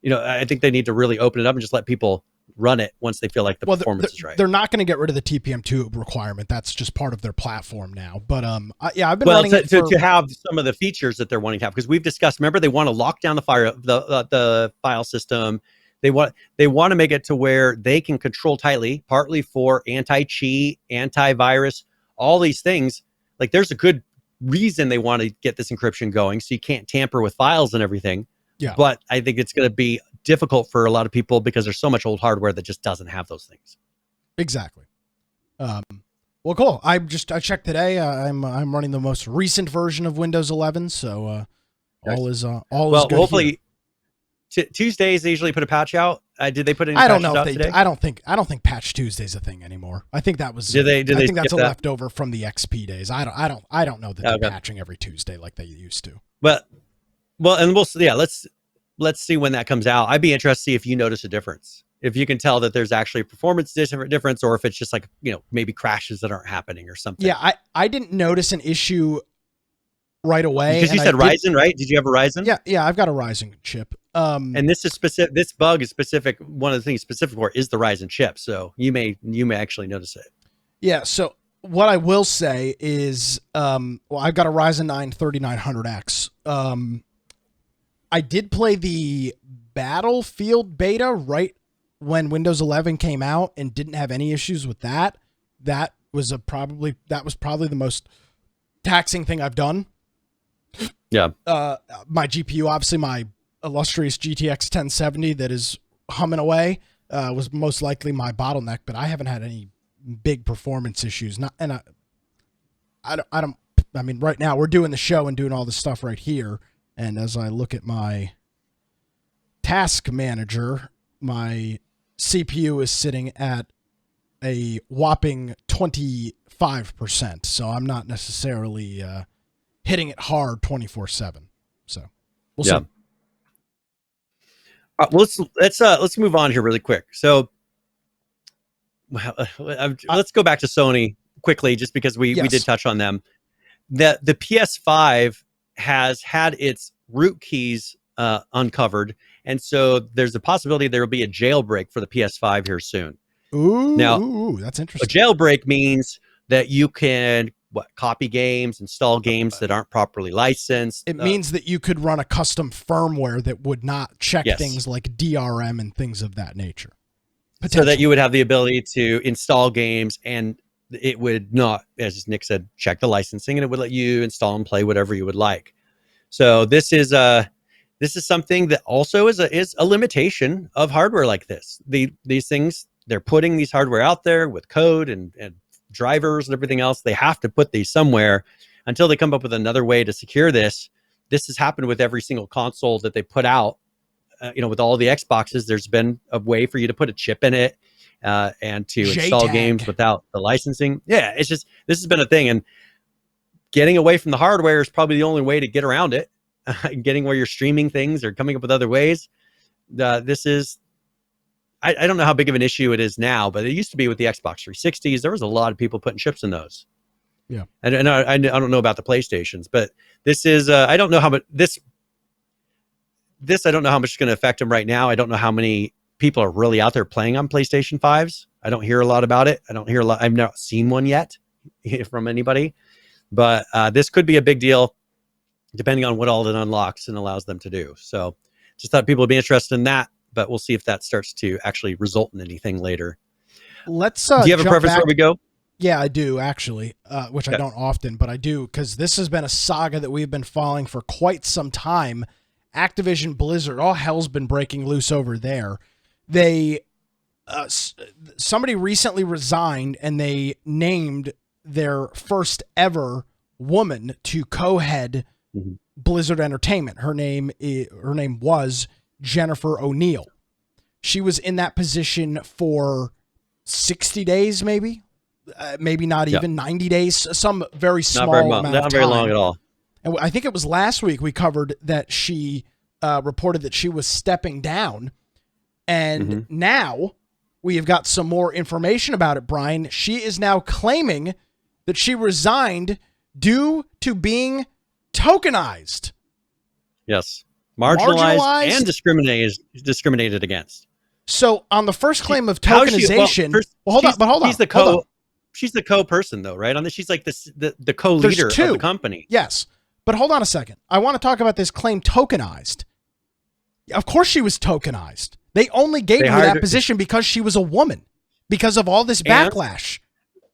I think they need to really open it up and just let people run it once they feel like the performance is right. They're not going to get rid of the TPM2 requirement. That's just part of their platform now. But I've been running it to have some of the features that they're wanting to have, because we've discussed. Remember, they want to lock down the file system. They want to make it to where they can control tightly, partly for anti-cheat, antivirus, all these things. Like, there's a good reason they want to get this encryption going, so you can't tamper with files and everything. Yeah. But I think it's going to be difficult for a lot of people because there's so much old hardware that just doesn't have those things. Exactly. Well, cool. I checked today. I'm running the most recent version of Windows 11, so all is good. Well, hopefully. Tuesdays they usually put a patch out. Did they put any? I don't know if they today? I don't think Patch Tuesday's a thing anymore. I think that was. Did they I think that's a that? leftover from the XP days. I don't know that they're patching every Tuesday like they used to. But and let's see when that comes out. I'd be interested to see if you notice a difference. If you can tell that there's actually a performance difference, or if it's just like, maybe crashes that aren't happening or something. Yeah, I didn't notice an issue right away. Because you said Ryzen, right? Did you have a Ryzen? Yeah, I've got a Ryzen chip. And this is specific. This bug is specific. One of the things specific for is the Ryzen chip. So you may actually notice it. Yeah. So what I will say is, I've got a Ryzen 9 3900X. I did play the Battlefield beta right when Windows 11 came out and didn't have any issues with that. That was probably the most taxing thing I've done. Yeah. My GPU, obviously my illustrious GTX 1070 that is humming away, was most likely my bottleneck, but I haven't had any big performance issues. I mean, right now we're doing the show and doing all this stuff right here. And as I look at my task manager, my CPU is sitting at a whopping 25%. So I'm not necessarily hitting it hard 24/7. So we'll see. Well, let's move on here really quick. So let's go back to Sony quickly, just because we did touch on them. The PS5 has had its root keys uncovered, and so there's a possibility there will be a jailbreak for the PS5 here soon. Ooh, that's interesting. A jailbreak means that you can copy games, install games that aren't properly licensed. It means that you could run a custom firmware that would not check things like DRM and things of that nature. So that you would have the ability to install games, and it would not, as Nick said, check the licensing, and it would let you install and play whatever you would like. So this is something that also is a limitation of hardware like this. These things, they're putting these hardware out there with code and drivers and everything else. They have to put these somewhere until they come up with another way to secure this. This has happened with every single console that they put out. With all the Xboxes, there's been a way for you to put a chip in it and to install games without the licensing. Yeah, it's just, this has been a thing, and getting away from the hardware is probably the only way to get around it. Getting where you're streaming things or coming up with other ways. This is, I don't know how big of an issue it is now, but it used to be with the Xbox 360s. There was a lot of people putting chips in those. Yeah. And I don't know about the PlayStations, but this is, I don't know how much this I don't know how much it's going to affect them right now. I don't know how many people are really out there playing on PlayStation 5s. I don't hear a lot about it. I've not seen one yet from anybody, but this could be a big deal depending on what all it unlocks and allows them to do. So just thought people would be interested in that, but we'll see if that starts to actually result in anything later. Let's do you have a preference where we go? Yeah, I do actually, which I don't often, but I do, because this has been a saga that we've been following for quite some time. Activision Blizzard, all hell's been breaking loose over there. They somebody recently resigned, and they named their first ever woman to co-head Blizzard Entertainment. Her name was Jennifer O'Neill. She was in that position for 60 days, maybe not even 90 days, some very small amount of time. Not very long at all. And I think it was last week we covered that she reported that she was stepping down. And now we have got some more information about it, Brian. She is now claiming that she resigned due to being tokenized. Yes. Marginalized and discriminated against. So on the first claim of tokenization, hold on. She's the co-person though, right? She's like the co-leader of the company. Yes. But hold on a second. I want to talk about this claim tokenized. Of course she was tokenized. They only gave her that position because she was a woman, because of all this backlash.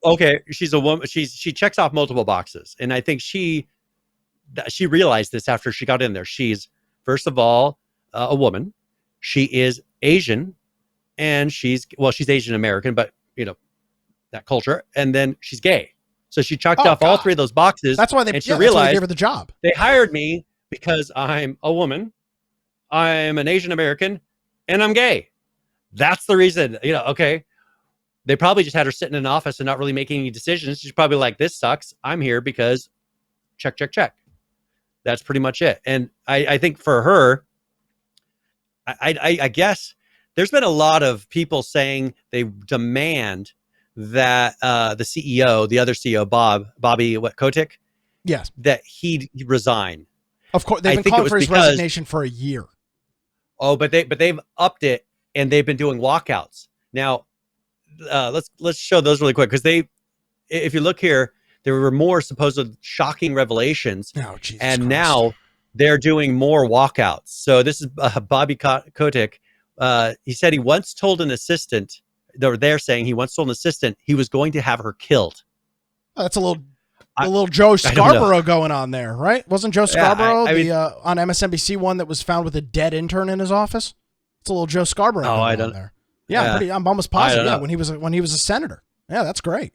Okay, she's a woman. She checks off multiple boxes, and I think she realized this after she got in there. She's first of all a woman. She is Asian, and she's Asian American, but that culture. And then she's gay. So she checked off all three of those boxes. That's why they gave her the job. They hired me because I'm a woman, I'm an Asian American, and I'm gay. That's the reason. Okay. They probably just had her sitting in an office and not really making any decisions. She's probably like, this sucks. I'm here because check. That's pretty much it. And I think for her, I guess there's been a lot of people saying they demand that the CEO, the other CEO, Bobby Kotick, yes, that he resign. Of course, they've been calling for his resignation for a year. Oh, but they've upped it, and they've been doing walkouts. Now, let's show those really quick, because if you look here, there were more supposed shocking revelations, and now they're doing more walkouts. So this is Bobby Kotick. He said he once told an assistant. They're saying he once told an assistant he was going to have her killed. Oh, that's a little Joe Scarborough going on there, right? Wasn't Joe Scarborough on MSNBC one that was found with a dead intern in his office? It's a little Joe Scarborough going on there. Yeah, I'm almost positive. Yeah, when he was a senator. Yeah, that's great.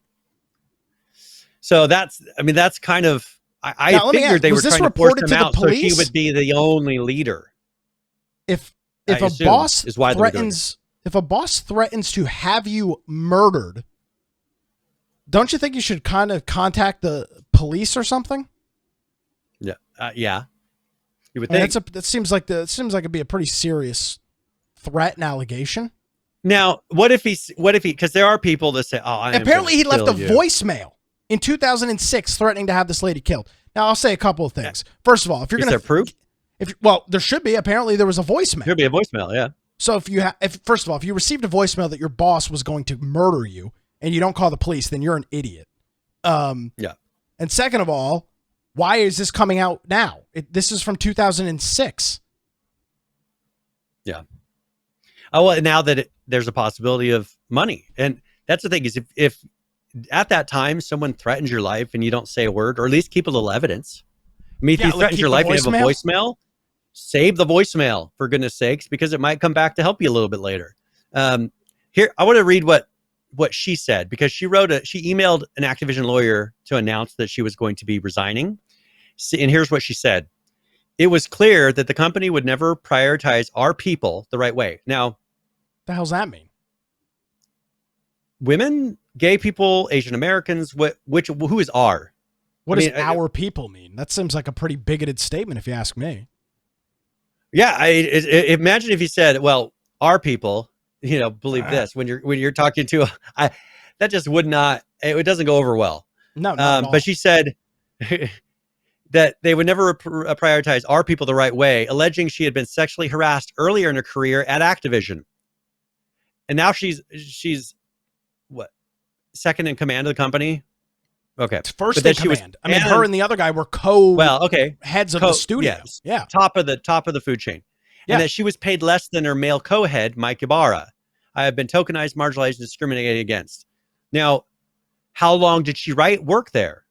So that's kind of. I figured they were trying to force him out so he would be the only leader. If a boss threatens to have you murdered, don't you think you should kind of contact the police or something? Yeah, yeah. You would think. That seems like it'd be a pretty serious threat and allegation. Now, what if he? Because there are people that say, "Oh, apparently he left a voicemail in 2006 threatening to have this lady killed." Now, I'll say a couple of things. First of all, if you're going to proof, there should be. Apparently, there was a voicemail. There'd be a voicemail, yeah. So first of all, if you received a voicemail that your boss was going to murder you and you don't call the police, then you're an idiot. Yeah. And second of all, why is this coming out now? This is from 2006. Yeah. Oh, well, now that there's a possibility of money. And that's the thing is if at that time someone threatens your life and you don't say a word, or at least keep a little evidence. I mean, if you threaten your life and you have a voicemail, save the voicemail for goodness sakes, because it might come back to help you a little bit later. Here, I want to read what she said, because she emailed an Activision lawyer to announce that she was going to be resigning. And here's what she said. It was clear that the company would never prioritize our people the right way. Now, the hell's that mean? Women, gay people, Asian Americans, who is our? What does our people mean? That seems like a pretty bigoted statement, if you ask me. Yeah, imagine if you said, "Well, our people, believe this." When you're talking to, that just would not. It doesn't go over well. No, but she said that they would never prioritize our people the right way, alleging she had been sexually harassed earlier in her career at Activision. and now she's what, second in command of the company? Okay, It's first in command. I mean, her and the other guy were heads of the studio. Yes, yeah, top of the food chain, and that she was paid less than her male co-head, Mike Ibarra. I have been tokenized, marginalized, and discriminated against. Now, how long did she work there?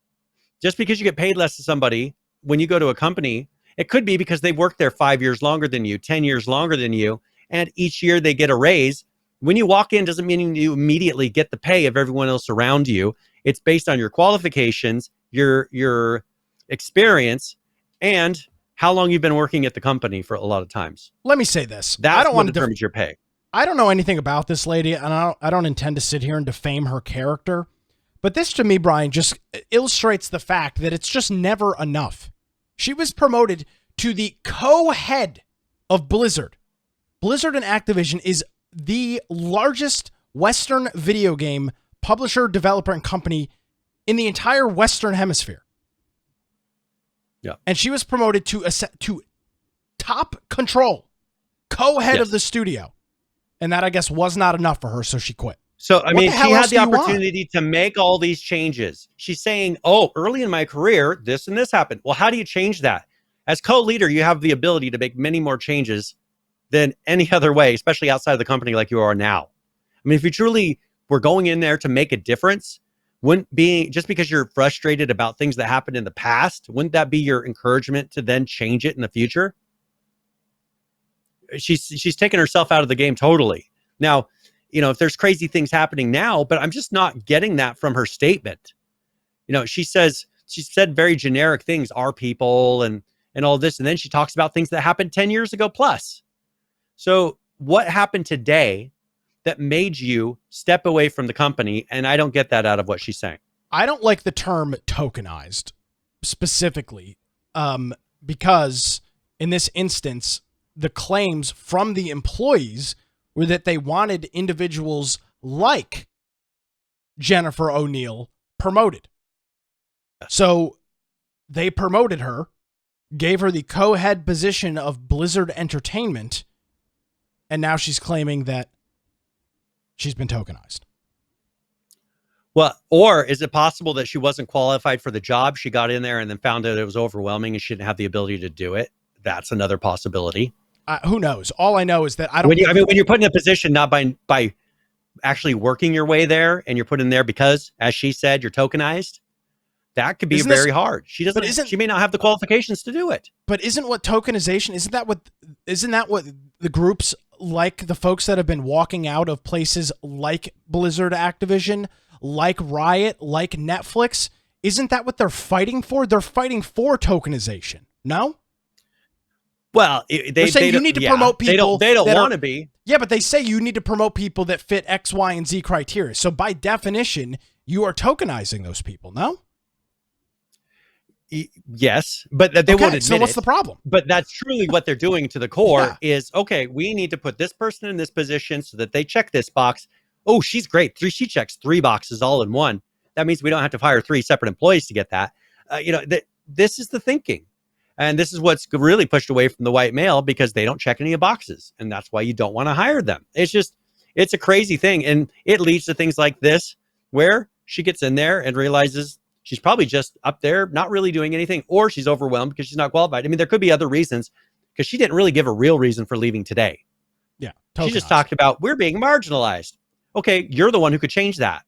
Just because you get paid less to somebody when you go to a company, it could be because they worked there 5 years longer than you, 10 years longer than you, and each year they get a raise. When you walk in, doesn't mean you immediately get the pay of everyone else around you. It's based on your qualifications, your experience, and how long you've been working at the company for a lot of times. Let me say this. That's what determines your pay. I don't know anything about this lady, and I don't intend to sit here and defame her character. But this, to me, Brian, just illustrates the fact that it's just never enough. She was promoted to the co-head of Blizzard. Blizzard and Activision is the largest Western video game publisher, developer, and company in the entire Western Hemisphere. Yeah. And she was promoted to top control, co-head of the studio. And that, I guess, was not enough for her, so she quit. So, I mean, she had the opportunity to make all these changes. She's saying, oh, early in my career, this and this happened. Well, how do you change that? As co-leader, you have the ability to make many more changes than any other way, especially outside of the company like you are now. I mean, if you truly were going in there to make a difference, wouldn't be just because you're frustrated about things that happened in the past, wouldn't that be your encouragement to then change it in the future? She's taken herself out of the game totally. Now, you know, if there's crazy things happening now, but I'm just not getting that from her statement. You know, she said very generic things, our people and all this. And then she talks about things that happened 10 years ago plus. So what happened today that made you step away from the company? And I don't get that out of what she's saying. I don't like the term tokenized specifically because in this instance, the claims from the employees were that they wanted individuals like Jennifer O'Neill promoted. So they promoted her, gave her the co-head position of Blizzard Entertainment, and now she's claiming that she's been tokenized. Well, or is it possible that she wasn't qualified for the job? She got in there and then found out it was overwhelming and she didn't have the ability to do it. That's another possibility. Who knows? All I know is that I don't. When you're put in a position not by actually working your way there, and you're put in there because, as she said, you're tokenized. That could be very hard. She doesn't. She may not have the qualifications to do it. But isn't what tokenization? Isn't that what the groups like the folks that have been walking out of places like Blizzard, Activision, like Riot, like Netflix? Isn't that what they're fighting for? They're fighting for tokenization. No. Well, they're saying you need to promote people. They don't want to be. Yeah, but they say you need to promote people that fit X, Y, and Z criteria. So by definition, you are tokenizing those people. No. Yes, but they won't admit so what's the problem? But that's truly what they're doing to the core is, okay, we need to put this person in this position so that they check this box. Oh, she's great. She checks 3 boxes all in one. That means we don't have to hire 3 separate employees to get that. This is the thinking. And this is what's really pushed away from the white male because they don't check any of boxes. And that's why you don't want to hire them. It's a crazy thing. And it leads to things like this, where she gets in there and realizes she's probably just up there, not really doing anything, or she's overwhelmed because she's not qualified. I mean, there could be other reasons because she didn't really give a real reason for leaving today. Yeah. She just talked about, we're being marginalized. Okay, you're the one who could change that.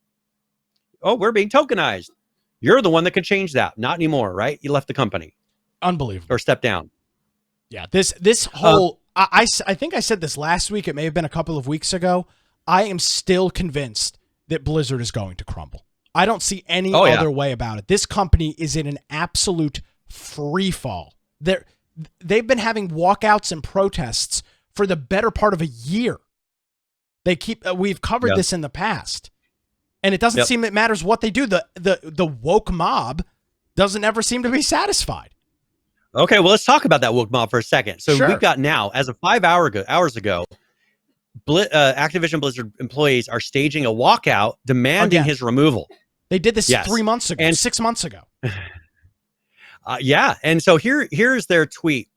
Oh, we're being tokenized. You're the one that could change that. Not anymore, right? You left the company. Unbelievable. Or stepped down. Yeah, this whole I think I said this last week. It may have been a couple of weeks ago. I am still convinced that Blizzard is going to crumble. I don't see any other way about it. This company is in an absolute free fall. They've been having walkouts and protests for the better part of a year. We've covered this in the past, and it doesn't seem it matters what they do. The woke mob doesn't ever seem to be satisfied. Okay, well, let's talk about that woke mob for a second. So we've got now, as of 5 hours ago, Activision Blizzard employees are staging a walkout demanding his removal. They did this 3 months ago, and 6 months ago. And so here's their tweet.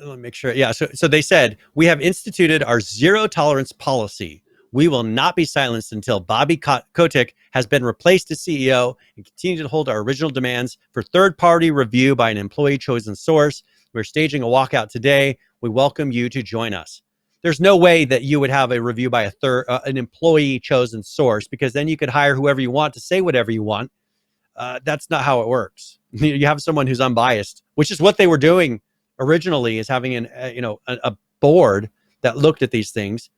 let me make sure. Yeah. So they said, we have instituted our zero tolerance policy. We will not be silenced until Bobby Kotick has been replaced as CEO and continue to hold our original demands for third-party review by an employee-chosen source. We're staging a walkout today. We welcome you to join us. There's no way that you would have a review by an employee-chosen source, because then you could hire whoever you want to say whatever you want. That's not how it works. You have someone who's unbiased, which is what they were doing originally, is having a board that looked at these things.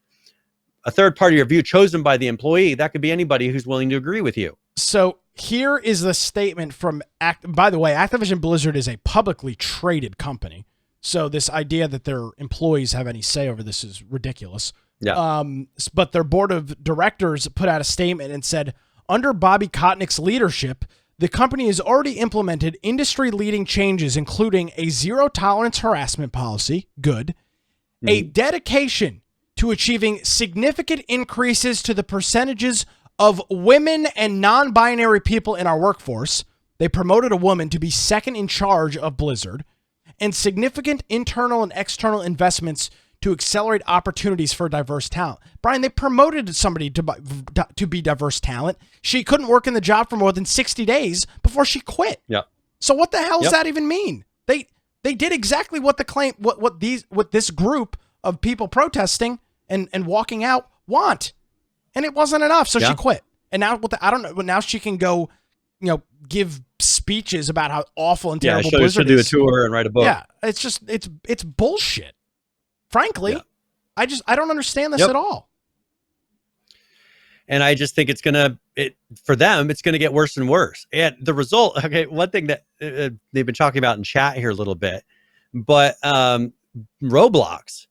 A third-party review chosen by the employee, that could be anybody who's willing to agree with you. So here is the statement from by the way, Activision Blizzard is a publicly traded company. So this idea that their employees have any say over this is ridiculous. Yeah. But their board of directors put out a statement and said, under Bobby Kotick's leadership, the company has already implemented industry-leading changes, including a zero-tolerance harassment policy, good, a dedication to achieving significant increases to the percentages of women and non-binary people in our workforce. They promoted a woman to be second in charge of Blizzard, and significant internal and external investments to accelerate opportunities for diverse talent. Brian, they promoted somebody to be diverse talent. She couldn't work in the job for more than 60 days before she quit. Yeah. So what the hell does that even mean? They did exactly what this group of people protesting and walking out want, and it wasn't enough, so she quit. And now I don't know. Now she can go, give speeches about how awful and terrible Blizzard is. Do a tour and write a book. Yeah, it's bullshit. Frankly, I don't understand this at all. And I just think for them, it's going to get worse and worse. And the result, okay, one thing that they've been talking about in chat here a little bit, but Roblox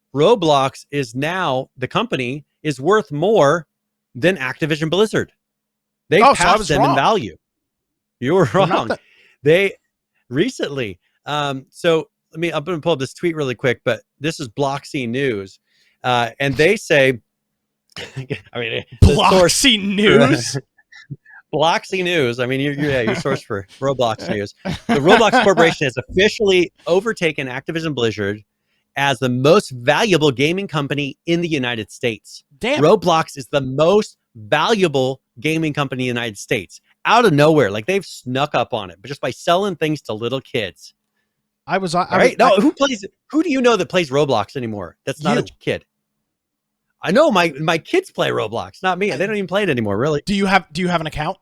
is now, the company is worth more than Activision Blizzard. They passed them in value. You were wrong. They recently, so I'm going to pull up this tweet really quick, but this is Bloxy News. And they say, Bloxy News? Bloxy News. I mean, you're your source for Roblox News. The Roblox Corporation has officially overtaken Activision Blizzard as the most valuable gaming company in the United States. Damn. Roblox is the most valuable gaming company in the United States. Out of nowhere. Like, they've snuck up on it, but just by selling things to little kids. Who do you know that plays Roblox anymore? That's not a kid. I know my kids play Roblox, not me. They don't even play it anymore, really. Do you have an account?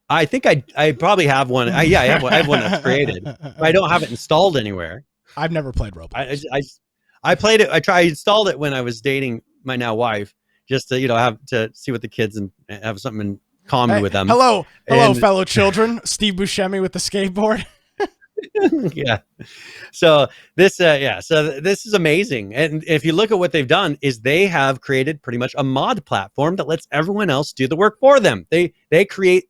I think I probably have one. I have one that's created. But I don't have it installed anywhere. I've never played Roblox. I played it. I installed it when I was dating my now wife, just to have to see what the kids and have something in common with them. Hello, fellow children. Steve Buscemi with the skateboard. Yeah. So this is amazing. And if you look at what they've done, is they have created pretty much a mod platform that lets everyone else do the work for them. They create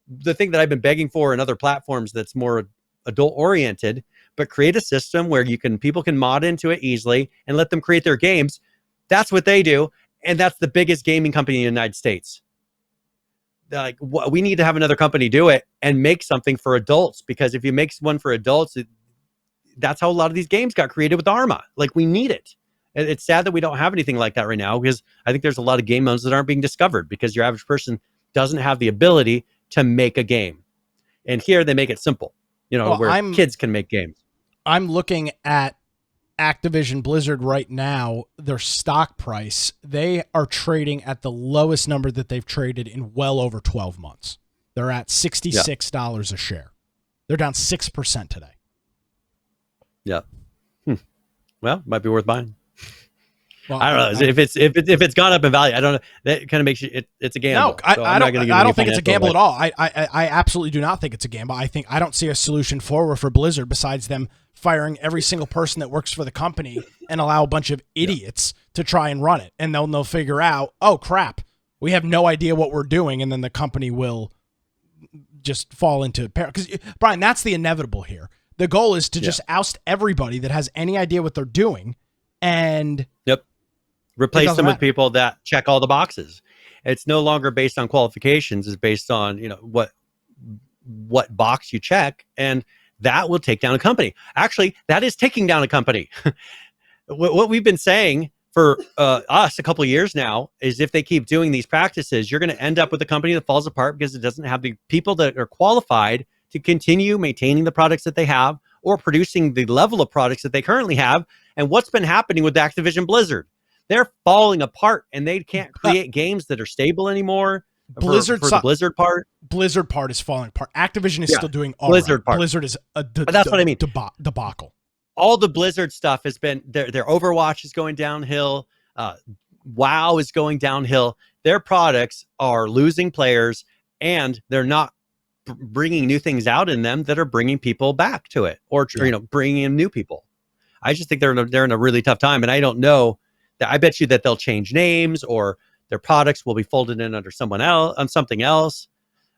the thing that I've been begging for in other platforms that's more adult oriented, but create a system where people can mod into it easily and let them create their games. That's what they do. And that's the biggest gaming company in the United States. Like, we need to have another company do it and make something for adults, because if you make one for adults, that's how a lot of these games got created with Arma. Like, we need it. It's sad that we don't have anything like that right now, because I think there's a lot of game modes that aren't being discovered because your average person doesn't have the ability to make a game. And here they make it simple, where kids can make games. I'm looking at Activision Blizzard right now, their stock price. They are trading at the lowest number that they've traded in well over 12 months. They're at $66 a share. They're down 6% today. Yeah. Well, might be worth buying. Well, I don't know if it's gone up in value. I don't know. That kind of makes it's a gamble. No, I don't think it's a gamble at all. I absolutely do not think it's a gamble. I don't see a solution forward for Blizzard besides them firing every single person that works for the company and allow a bunch of idiots to try and run it. And they'll figure out, oh crap, we have no idea what we're doing, and then the company will just fall into peril. Because Brian, that's the inevitable here. The goal is to just oust everybody that has any idea what they're doing, and replace them with people that check all the boxes. It's no longer based on qualifications. It's based on what box you check. And that will take down a company. Actually, that is taking down a company. What we've been saying for us a couple of years now is if they keep doing these practices, you're going to end up with a company that falls apart because it doesn't have the people that are qualified to continue maintaining the products that they have or producing the level of products that they currently have. And what's been happening with Activision Blizzard? They're falling apart and they can't create games that are stable anymore. Blizzard for the Blizzard part. Blizzard part is falling apart. Activision is still doing all Blizzard right. part. Blizzard is But that's what I mean. Debacle. All the Blizzard stuff has been their Overwatch is going downhill. WoW is going downhill. Their products are losing players, and they're not bringing new things out in them that are bringing people back to it, or bringing in new people. I just think they're in a really tough time, and I don't know. I bet you that they'll change names, or their products will be folded in under someone else on something else.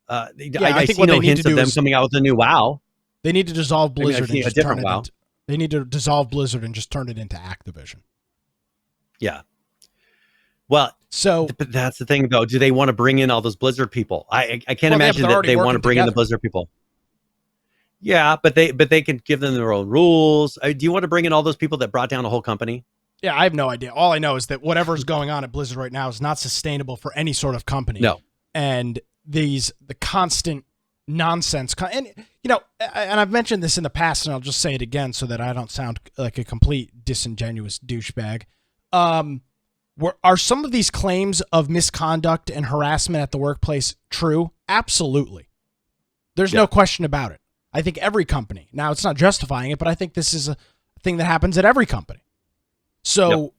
I think see no hints of them coming out with a new WoW. They need to dissolve Blizzard and a just different turn it WoW. they need to dissolve Blizzard and just turn it into Activision. Yeah. Well, but that's the thing, though. Do they want to bring in all those Blizzard people? I can't imagine that they want to bring in the Blizzard people. Yeah, but they can give them their own rules. Do you want to bring in all those people that brought down a whole company? Yeah, I have no idea. All I know is that whatever's going on at Blizzard right now is not sustainable for any sort of company. No. And the constant nonsense, and I've mentioned this in the past, and I'll just say it again so that I don't sound like a complete disingenuous douchebag. Are some of these claims of misconduct and harassment at the workplace true? Absolutely. There's no question about it. I think every company, now it's not justifying it, but I think this is a thing that happens at every company. So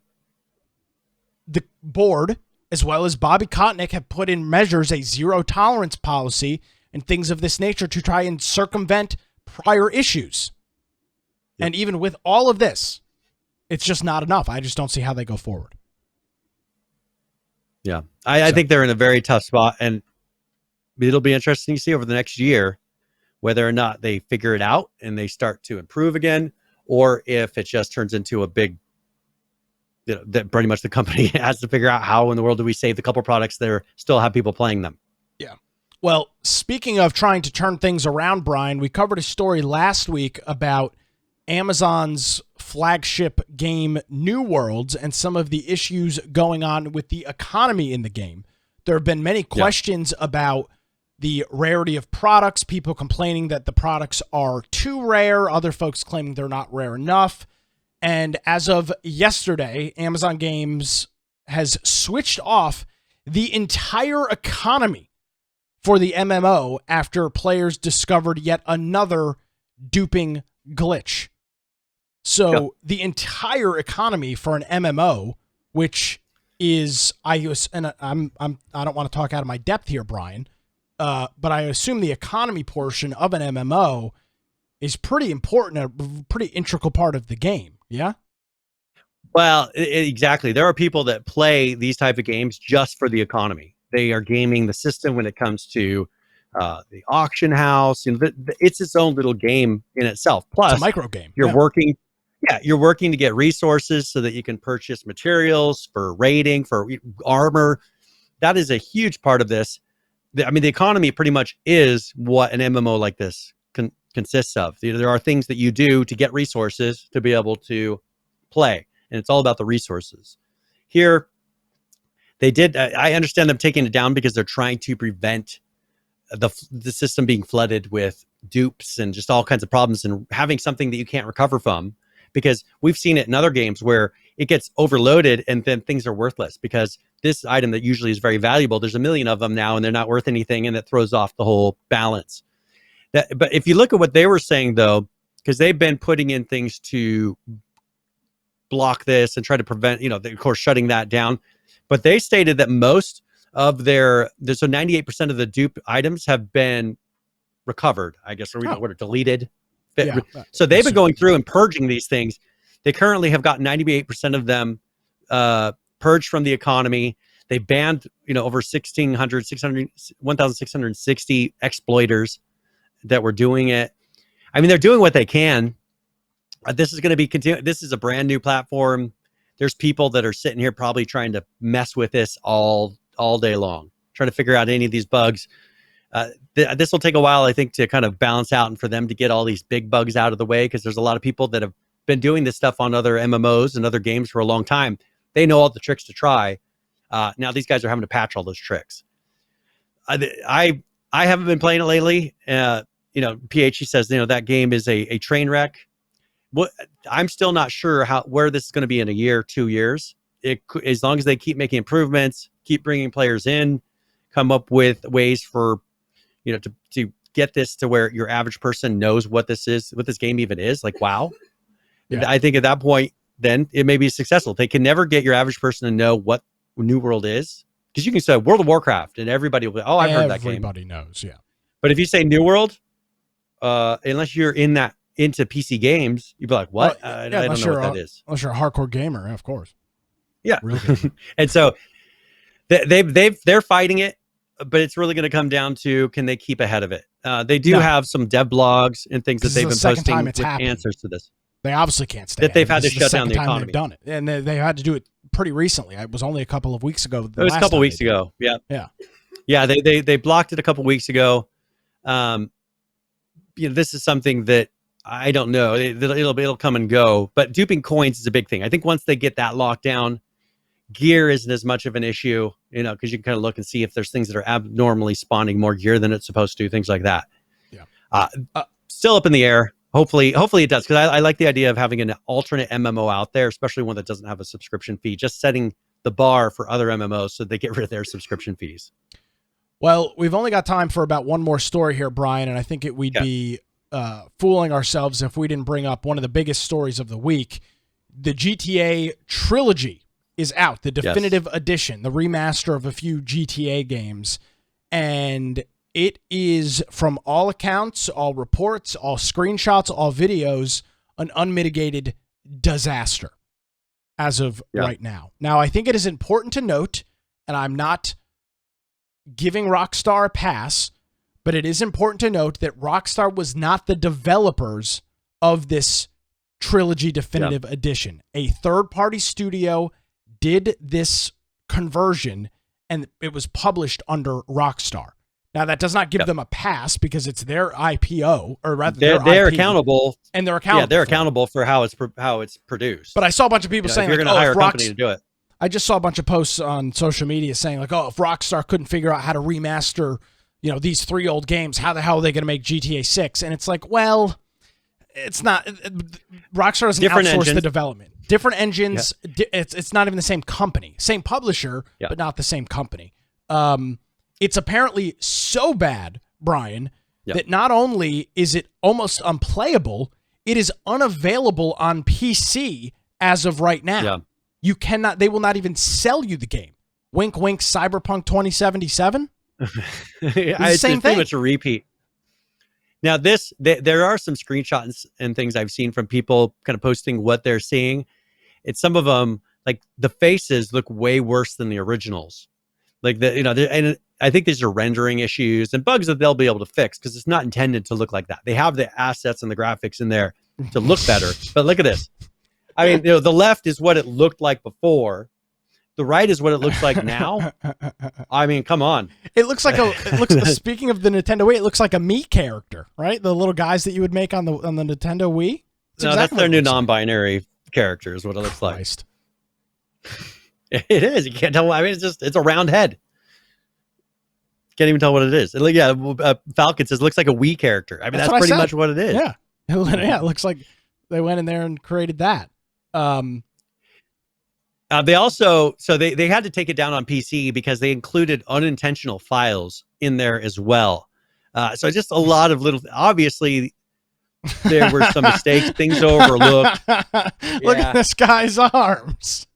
the board, as well as Bobby Kotick, have put in measures, a zero tolerance policy and things of this nature to try and circumvent prior issues. And even with all of this, it's just not enough. I just don't see how they go forward. Yeah, I think they're in a very tough spot, and it'll be interesting to see over the next year whether or not they figure it out and they start to improve again, or if it just turns into a big, that pretty much the company has to figure out how in the world do we save the couple products that still have people playing them. Yeah. Well, speaking of trying to turn things around, Brian, we covered a story last week about Amazon's flagship game New Worlds and some of the issues going on with the economy in the game. There have been many questions about the rarity of products, people complaining that the products are too rare, other folks claiming they're not rare enough. And as of yesterday, Amazon Games has switched off the entire economy for the MMO after players discovered yet another duping glitch. So the entire economy for an MMO, which is I don't want to talk out of my depth here, Brian, but I assume the economy portion of an MMO is pretty important, a pretty integral part of the game. Yeah. Well, exactly. There are people that play these type of games just for the economy. They are gaming the system when it comes to the auction house. It's its own little game in itself. Plus, it's a micro game. You're working. Yeah, you're working to get resources so that you can purchase materials for raiding, for armor. That is a huge part of this. I mean, the economy pretty much is what an MMO like this consists of. There are things that you do to get resources to be able to play, and it's all about the resources. Here, they did. I understand them taking it down because they're trying to prevent the system being flooded with dupes and just all kinds of problems and having something that you can't recover from. Because we've seen it in other games where it gets overloaded and then things are worthless because this item that usually is very valuable, there's a million of them now and they're not worth anything, and it throws off the whole balance. But if you look at what they were saying, though, because they've been putting in things to block this and try to prevent, of course, shutting that down. But they stated that most of so 98% of the dupe items have been recovered, I guess, or what are deleted. Yeah, so they've been going through and purging these things. They currently have got 98% of them purged from the economy. They banned, over 1,660 exploiters that were doing it. I mean, they're doing what they can. This is going to be continued. This is a brand new platform. There's people that are sitting here probably trying to mess with this all day long, trying to figure out any of these bugs. This will take a while, I think, to kind of balance out and for them to get all these big bugs out of the way, because there's a lot of people that have been doing this stuff on other MMOs and other games for a long time. They know all the tricks to try. Now these guys are having to patch all those tricks. I haven't been playing it lately. PH says, that game is a train wreck. I'm still not sure where this is going to be in a year, 2 years. As long as they keep making improvements, keep bringing players in, come up with ways for, to get this to where your average person knows what this is, what this game even is. Like, wow. Yeah. I think at that point, then it may be successful. They can never get your average person to know what New World is, because you can say World of Warcraft and everybody will be, oh, I've heard that game. Everybody knows, yeah. But if you say New World, unless you're into PC games, you'd be like, what? I don't know what that is. Unless you're a hardcore gamer, of course. Yeah. Real gamer. And so they're fighting it, but it's really going to come down to, can they keep ahead of it? They do have some dev blogs and things that they've been posting with answers to this. They obviously can't stay. That they've had to shut down the economy. They've done it, and they had to do it pretty recently. It was only a couple of weeks ago. It was a couple weeks ago. Yeah. Yeah. They blocked it a couple weeks ago. This is something that I don't know. It'll come and go. But duping coins is a big thing. I think once they get that locked down, gear isn't as much of an issue. Because you can kind of look and see if there's things that are abnormally spawning more gear than it's supposed to. Things like that. Yeah. Still up in the air. Hopefully it does, because I like the idea of having an alternate MMO out there, especially one that doesn't have a subscription fee, just setting the bar for other MMOs so they get rid of their subscription fees. Well, we've only got time for about one more story here, Brian, and I think we'd be fooling ourselves if we didn't bring up one of the biggest stories of the week. The GTA trilogy is out, the definitive edition, the remaster of a few GTA games, and it is, from all accounts, all reports, all screenshots, all videos, an unmitigated disaster as of right now. Now, I think it is important to note, and I'm not giving RockStar a pass, but it is important to note that RockStar was not the developers of this trilogy definitive edition. A third-party studio did this conversion, and it was published under RockStar. Now, that does not give them a pass, because it's their IPO, or rather, they're accountable, and they're accountable. Yeah, they're accountable for how it's produced. But I saw a bunch of people saying, if you're going to hire a company to do it. I just saw a bunch of posts on social media saying, like, oh, if RockStar couldn't figure out how to remaster, these 3 old games, how the hell are they going to make GTA 6? And it's like, well, it's not. RockStar doesn't outsource the development. Different engines. Yeah. It's not even the same company, same publisher, but not the same company. It's apparently so bad, Brian, that not only is it almost unplayable, it is unavailable on PC as of right now. Yeah. You cannot, they will not even sell you the game. Wink, wink, Cyberpunk 2077. It's same thing. Pretty much a repeat. Now, there are some screenshots and things I've seen from people kind of posting what they're seeing. It's some of them, like, the faces look way worse than the originals. Like, and I think these are rendering issues and bugs that they'll be able to fix, because it's not intended to look like that. They have the assets and the graphics in there to look better. But look at this. I mean, the left is what it looked like before. The right is what it looks like now. I mean, come on. It looks like speaking of the Nintendo Wii, it looks like a Mii character, right? The little guys that you would make on the Nintendo Wii. That's their new non-binary character is what it looks like. It is. You can't tell. I mean, it's a round head. Can't even tell what it is. Falcon says it looks like a Wii character. I mean, that's pretty much what it is. Yeah. It looks like they went in there and created that. They also, they had to take it down on PC because they included unintentional files in there as well. So just a lot of little, obviously there were some mistakes, things overlooked. Look at this guy's arms.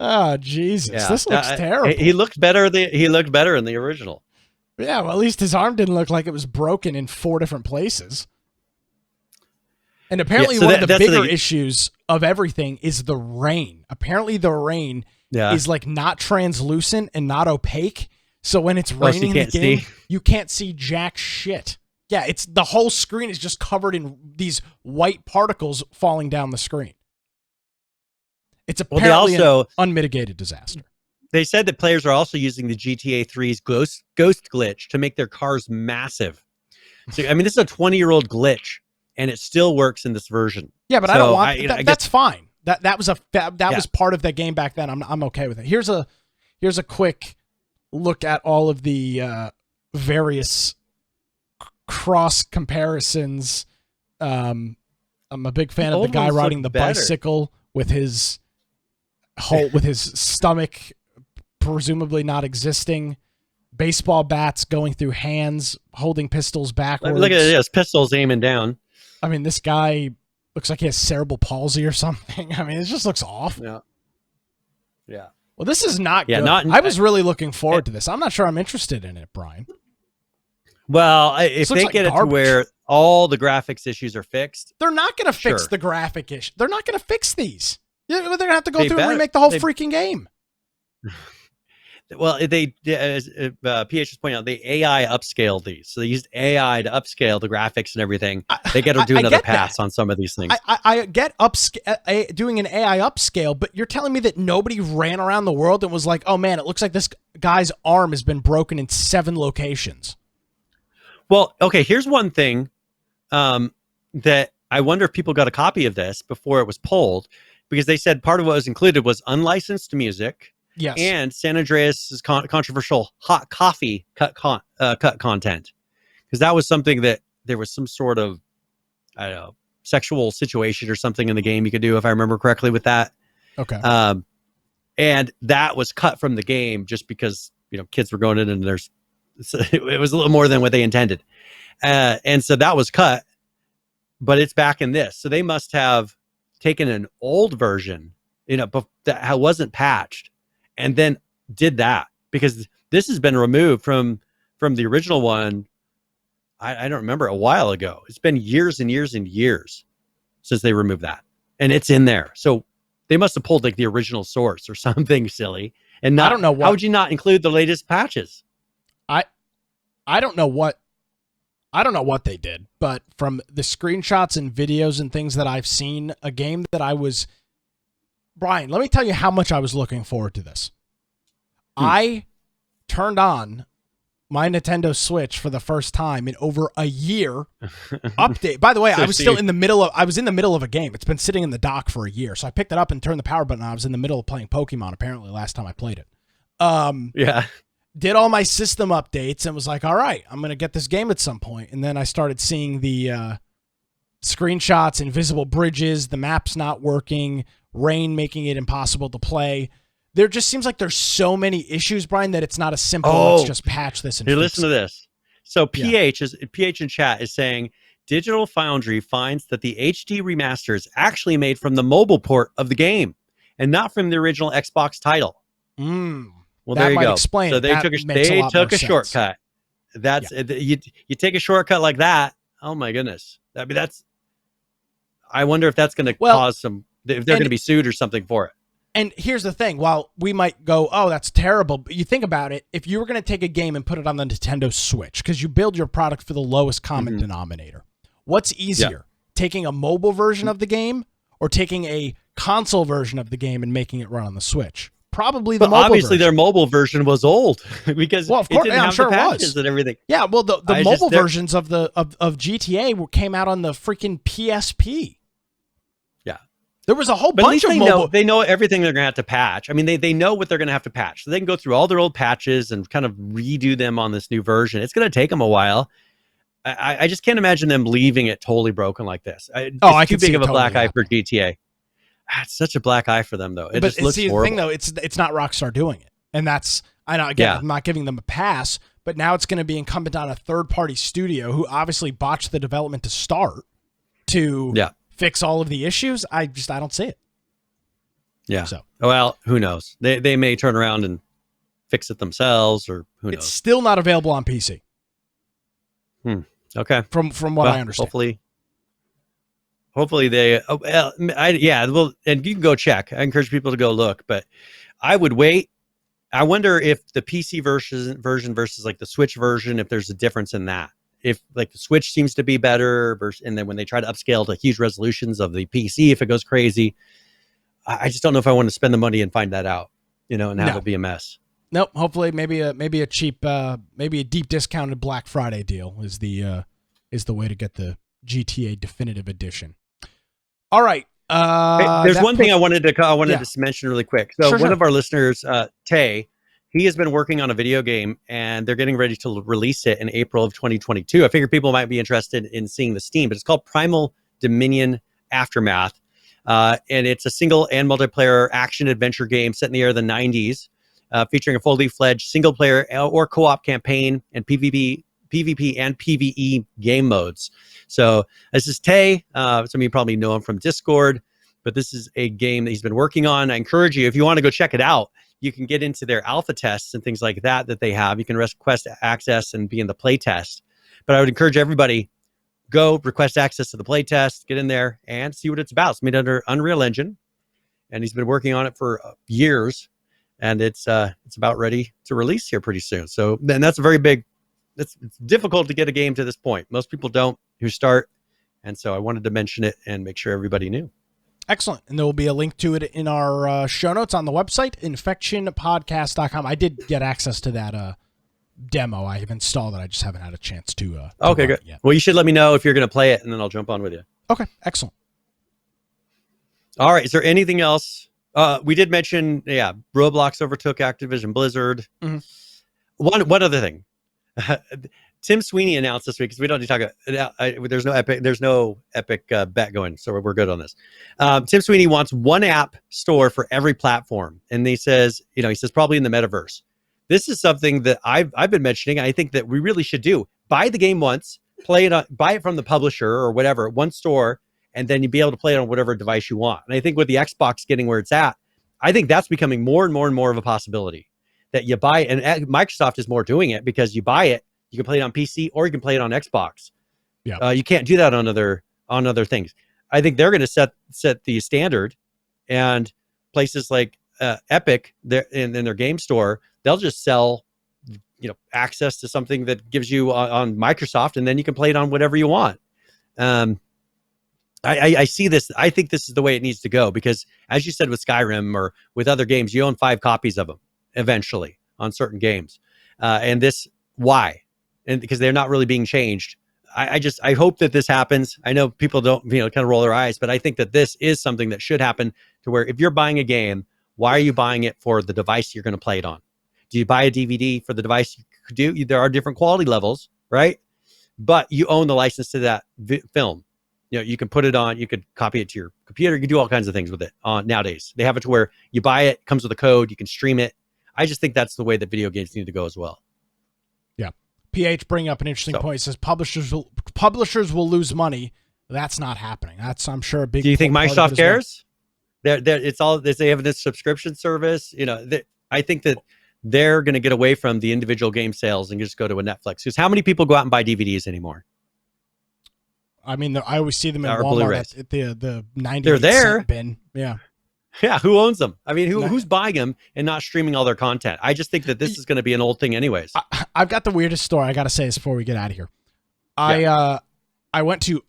Oh, Jesus. Yeah. This looks terrible. He looked better in the original. Yeah, well, at least his arm didn't look like it was broken in 4 different places. And apparently one of the bigger issues of everything is the rain. Apparently the rain is like not translucent and not opaque. So when it's raining in the game, you can't see jack shit. Yeah, it's the whole screen is just covered in these white particles falling down the screen. It's apparently an unmitigated disaster. They said that players are also using the GTA 3's ghost glitch to make their cars massive. So I mean, this is a 20-year-old glitch, and it still works in this version. Yeah, but so I don't want I that. guess, That's fine. That was part of the game back then. I'm okay with it. Here's a quick look at all of the various cross comparisons. I'm a big fan of the guy riding the bicycle with his stomach presumably not existing, baseball bats going through hands, holding pistols backwards. Look at this, pistols aiming down. I mean, this guy looks like he has cerebral palsy or something. I mean, it just looks awful. Yeah. Well, this is not good. I was really looking forward to this. I'm not sure I'm interested in it, Brian. Well, if they get it to where all the graphics issues are fixed, they're not going to fix the graphic issue. They're not going to fix these. They're going to have to go through and remake the whole freaking game. Well, as PH was pointing out, they AI upscaled these. So they used AI to upscale the graphics and everything. They got to do another pass on some of these things. I get doing an AI upscale, but you're telling me that nobody ran around the world and was like, oh man, it looks like this guy's arm has been broken in 7 locations. Well, okay, here's one thing that I wonder if people got a copy of this before it was pulled, because they said part of what was included was unlicensed music. Yes. And San Andreas' controversial hot coffee cut content, because that was something that there was some sort of, I don't know, sexual situation or something in the game you could do, if I remember correctly, with that. Okay. And that was cut from the game just because, kids were going in and it was a little more than what they intended. And so that was cut, but it's back in this. So they must have taken an old version, that wasn't patched, and then did that, because this has been removed from the original one. I don't remember, a while ago. It's been years and years and years since they removed that, and it's in there. So they must have pulled like the original source or something silly. And I don't know how would you not include the latest patches? I don't know what they did, but from the screenshots and videos and things that I've seen, a game that Brian, let me tell you how much I was looking forward to this. I turned on my Nintendo Switch for the first time in over a year. Update. By the way, I was still in the middle of a game. It's been sitting in the dock for a year. So I picked it up and turned the power button on. I was in the middle of playing Pokemon, apparently, last time I played it. Yeah. Did all my system updates and was like, all right, I'm going to get this game at some point. And then I started seeing the screenshots, invisible bridges, the map's not working, rain making it impossible to play. There just seems like there's so many issues, Brian, that it's not a simple, let's just patch this and fix listen it. to this. So PH in chat is saying, Digital Foundry finds that the HD remaster is actually made from the mobile port of the game and not from the original Xbox title. Well, that there you might go. explain so it. they That took makes a lot more a sense. shortcut. That's you take a shortcut like that. Oh my goodness. I mean, I wonder if that's going to cause some, if they're going to be sued or something for it. And here's the thing. While we might go, oh, that's terrible, but you think about it, if you were going to take a game and put it on the Nintendo Switch, because you build your product for the lowest common denominator, what's easier, taking a mobile version of the game or taking a console version of the game and making it run on the Switch? Probably the mobile obviously version. Their mobile version was old because of course, it didn't have sure the patches it was. and everything. Yeah, well, the mobile versions of GTA came out on the freaking PSP. Yeah. There was a whole But bunch at of least mobile. they know everything they're going to have to patch. I mean, they know what they're going to have to patch. So they can go through all their old patches and kind of redo them on this new version. It's going to take them a while. I just can't imagine them leaving it totally broken like this. It's too big of a black eye for GTA. It's such a black eye for them, though. It just looks horrible. The thing, though, it's not RockStar doing it, and that's I'm not giving them a pass, but now it's going to be incumbent on a third-party studio who obviously botched the development to start to fix all of the issues. I don't see it. Yeah. So well, who knows? They may turn around and fix it themselves, or who knows? It's still not available on PC. Okay. From what I understand. Hopefully they, and you can go check. I encourage people to go look, but I would wait. I wonder if the PC version versus like the Switch version, if there's a difference in that. If like the Switch seems to be better, and then when they try to upscale to huge resolutions of the PC, if it goes crazy, I just don't know if I want to spend the money and find that out. and have No. it be a mess. Nope. Hopefully, maybe a cheap, maybe a deep discounted Black Friday deal is the way to get the GTA Definitive Edition. All right. Hey, there's one thing I wanted to mention really quick. So one of our listeners, Tay, he has been working on a video game, and they're getting ready to release it in April of 2022. I figure people might be interested in seeing the Steam, but it's called Primal Dominion Aftermath, and it's a single and multiplayer action adventure game set in the year of the 90s. Featuring a fully fledged single player or co-op campaign and PvP and PvE game modes. So this is Tay. Some of you probably know him from Discord, but this is a game that he's been working on. I encourage you, if you want to go check it out, you can get into their alpha tests and things like that they have. You can request access and be in the play test. But I would encourage everybody, go request access to the play test, get in there and see what it's about. It's made under Unreal Engine, and he's been working on it for years. And it's about ready to release here pretty soon. So then that's a very big. It's difficult to get a game to this point. Most people don't who start, and so I wanted to mention it and make sure everybody knew. Excellent, and there will be a link to it in our show notes on the website infectionpodcast.com. I did get access to that demo. I have installed it. I just haven't had a chance to. Okay, good. Yet. Well, you should let me know if you're going to play it, and then I'll jump on with you. Okay, excellent. All right. Is there anything else? We did mention, Roblox overtook Activision Blizzard. Mm-hmm. One other thing, Tim Sweeney announced this week, because we don't need to talk about. There's no epic bet going, so we're good on this. Tim Sweeney wants one app store for every platform, and he says probably in the metaverse. This is something that I've been mentioning. I think that we really should do. Buy the game once, buy it from the publisher or whatever, one store. And then you'd be able to play it on whatever device you want. And I think with the Xbox getting where it's at, I think that's becoming more and more and more of a possibility. That you buy, and Microsoft is more doing it, because you buy it, you can play it on PC or you can play it on Xbox. Yeah, you can't do that on other things. I think they're going to set the standard, and places like Epic, in their game store, they'll just sell, access to something that gives you on Microsoft, and then you can play it on whatever you want. I see this. I think this is the way it needs to go, because as you said with Skyrim or with other games, you own 5 copies of them eventually on certain games. And this, why? And because they're not really being changed. I hope that this happens. I know people don't, kind of roll their eyes, but I think that this is something that should happen, to where if you're buying a game, why are you buying it for the device you're going to play it on? Do you buy a DVD for the device you do? There are different quality levels, right? But you own the license to that film. You can put it on, you could copy it to your computer, you can do all kinds of things with it nowadays. They have it to where you buy it, comes with a code, you can stream it. I just think that's the way that video games need to go as well. Yeah. PH bringing up an interesting point. He says publishers will lose money. That's not happening. That's, I'm sure, a big. Do you think Microsoft cares? Well. They have this subscription service. I think that they're going to get away from the individual game sales and just go to a Netflix. Because how many people go out and buy DVDs anymore? I mean, I always see them in or Walmart at the 90 They're there. bin. Yeah. Yeah, who owns them? I mean, who's buying them and not streaming all their content? I just think that this is going to be an old thing anyways. I've got the weirdest story. I got to say this before we get out of here. I went to,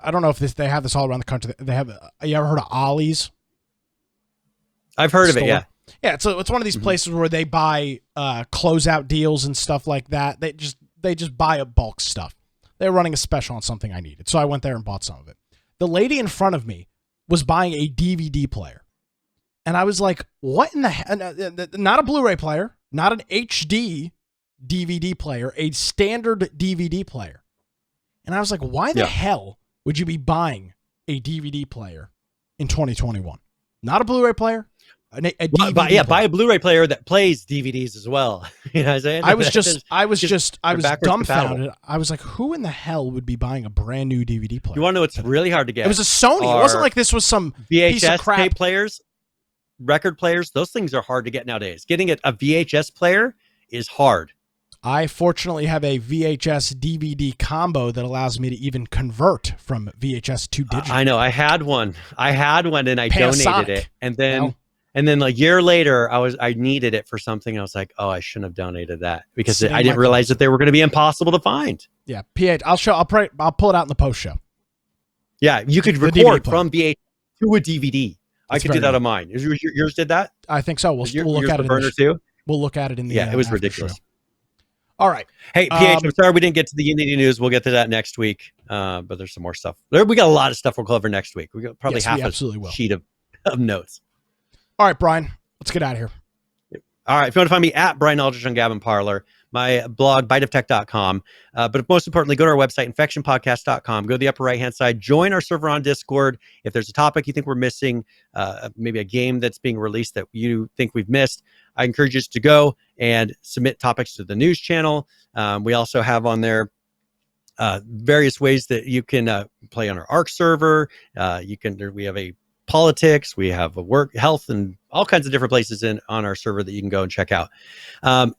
I don't know if they have this all around the country. They have, you ever heard of Ollie's? I've heard of it, yeah. Yeah, so it's one of these places where they buy closeout deals and stuff like that. They just buy up bulk stuff. They were running a special on something I needed, so I went there and bought some of it. The lady in front of me was buying a DVD player, and I was like, "What in the hell?" Not a Blu-ray player, not an HD DVD player, a standard DVD player. And I was like, "Why the hell would you be buying a DVD player in 2021? Not a Blu-ray player." Buy a Blu-ray player that plays DVDs as well. You know what I'm saying? I was dumbfounded. I was like, who in the hell would be buying a brand new DVD player? You want to know what's really hard to get? It was a Sony. It wasn't like this was some VHS piece of crap. tape players, record players. Those things are hard to get nowadays. Getting a VHS player is hard. I fortunately have a VHS DVD combo that allows me to even convert from VHS to digital. I know. I had one and I donated it. And then a year later, I needed it for something. I was like, oh, I shouldn't have donated that because I didn't realize that they were going to be impossible to find. Yeah, PH. I'll pull it out in the post show. Yeah, you could record from VHS to a DVD. I could do that on mine. Yours did that? I think so. We'll look at it. Burner too? We'll look at it in the it was ridiculous. Show. All right. Hey, PH, I'm sorry we didn't get to the Unity news. We'll get to that next week. But there's some more stuff. We got a lot of stuff we'll cover next week. We got probably half a sheet of notes. All right, Brian, let's get out of here. All right. If you want to find me at Brian Aldridge on Gavin Parler, my blog, biteoftech.com. But most importantly, go to our website, infectionpodcast.com. Go to the upper right-hand side. Join our server on Discord. If there's a topic you think we're missing, maybe a game that's being released that you think we've missed, I encourage you to go and submit topics to the news channel. We also have on there various ways that you can play on our ARC server. We have a politics, we have a work, health, and all kinds of different places on our server that you can go and check out.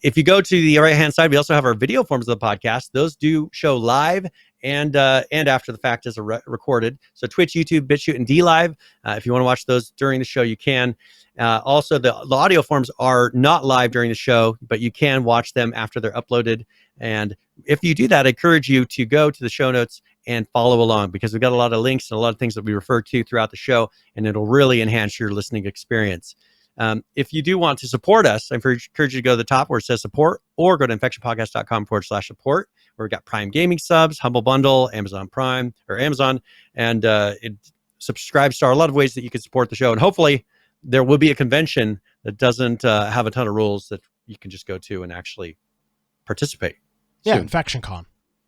If you go to the right-hand side, we also have our video forms of the podcast. Those do show live and after the fact as recorded. So Twitch, YouTube, BitChute, and DLive. If you want to watch those during the show, you can. Also, the audio forms are not live during the show, but you can watch them after they're uploaded. And if you do that, I encourage you to go to the show notes and follow along, because we've got a lot of links and a lot of things that we refer to throughout the show, and it'll really enhance your listening experience. If you do want to support us, I encourage you to go to the top where it says support, or go to infectionpodcast.com/support, where we've got Prime Gaming subs, Humble Bundle, Amazon Prime, or Amazon, and Subscribe Star, a lot of ways that you can support the show. And hopefully there will be a convention that doesn't have a ton of rules that you can just go to and actually participate. Yeah, soon. Infection Con,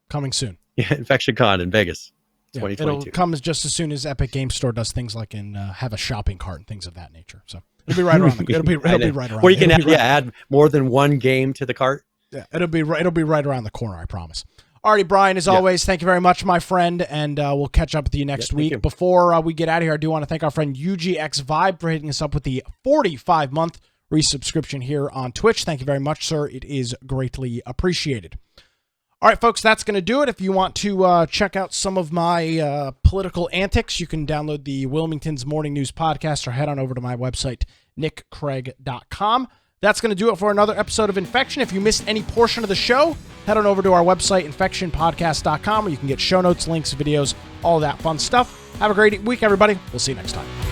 coming soon. Yeah, Infection Con in Vegas, 2022. It'll come just as soon as Epic Game Store does things like have a shopping cart and things of that nature. So it'll be right around. It'll be right around. Or you can add more than one game to the cart. Yeah, it'll be right around the corner. I promise. Alrighty, Brian, as always, thank you very much, my friend, and we'll catch up with you next week. Before we get out of here, I do want to thank our friend UGX Vibe for hitting us up with the 45-month resubscription here on Twitch. Thank you very much, sir. It is greatly appreciated. All right, folks, that's going to do it. If you want to check out some of my political antics, you can download the Wilmington's Morning News podcast or head on over to my website, nickcraig.com. That's going to do it for another episode of Infection. If you missed any portion of the show, head on over to our website, infectionpodcast.com, where you can get show notes, links, videos, all that fun stuff. Have a great week, everybody. We'll see you next time.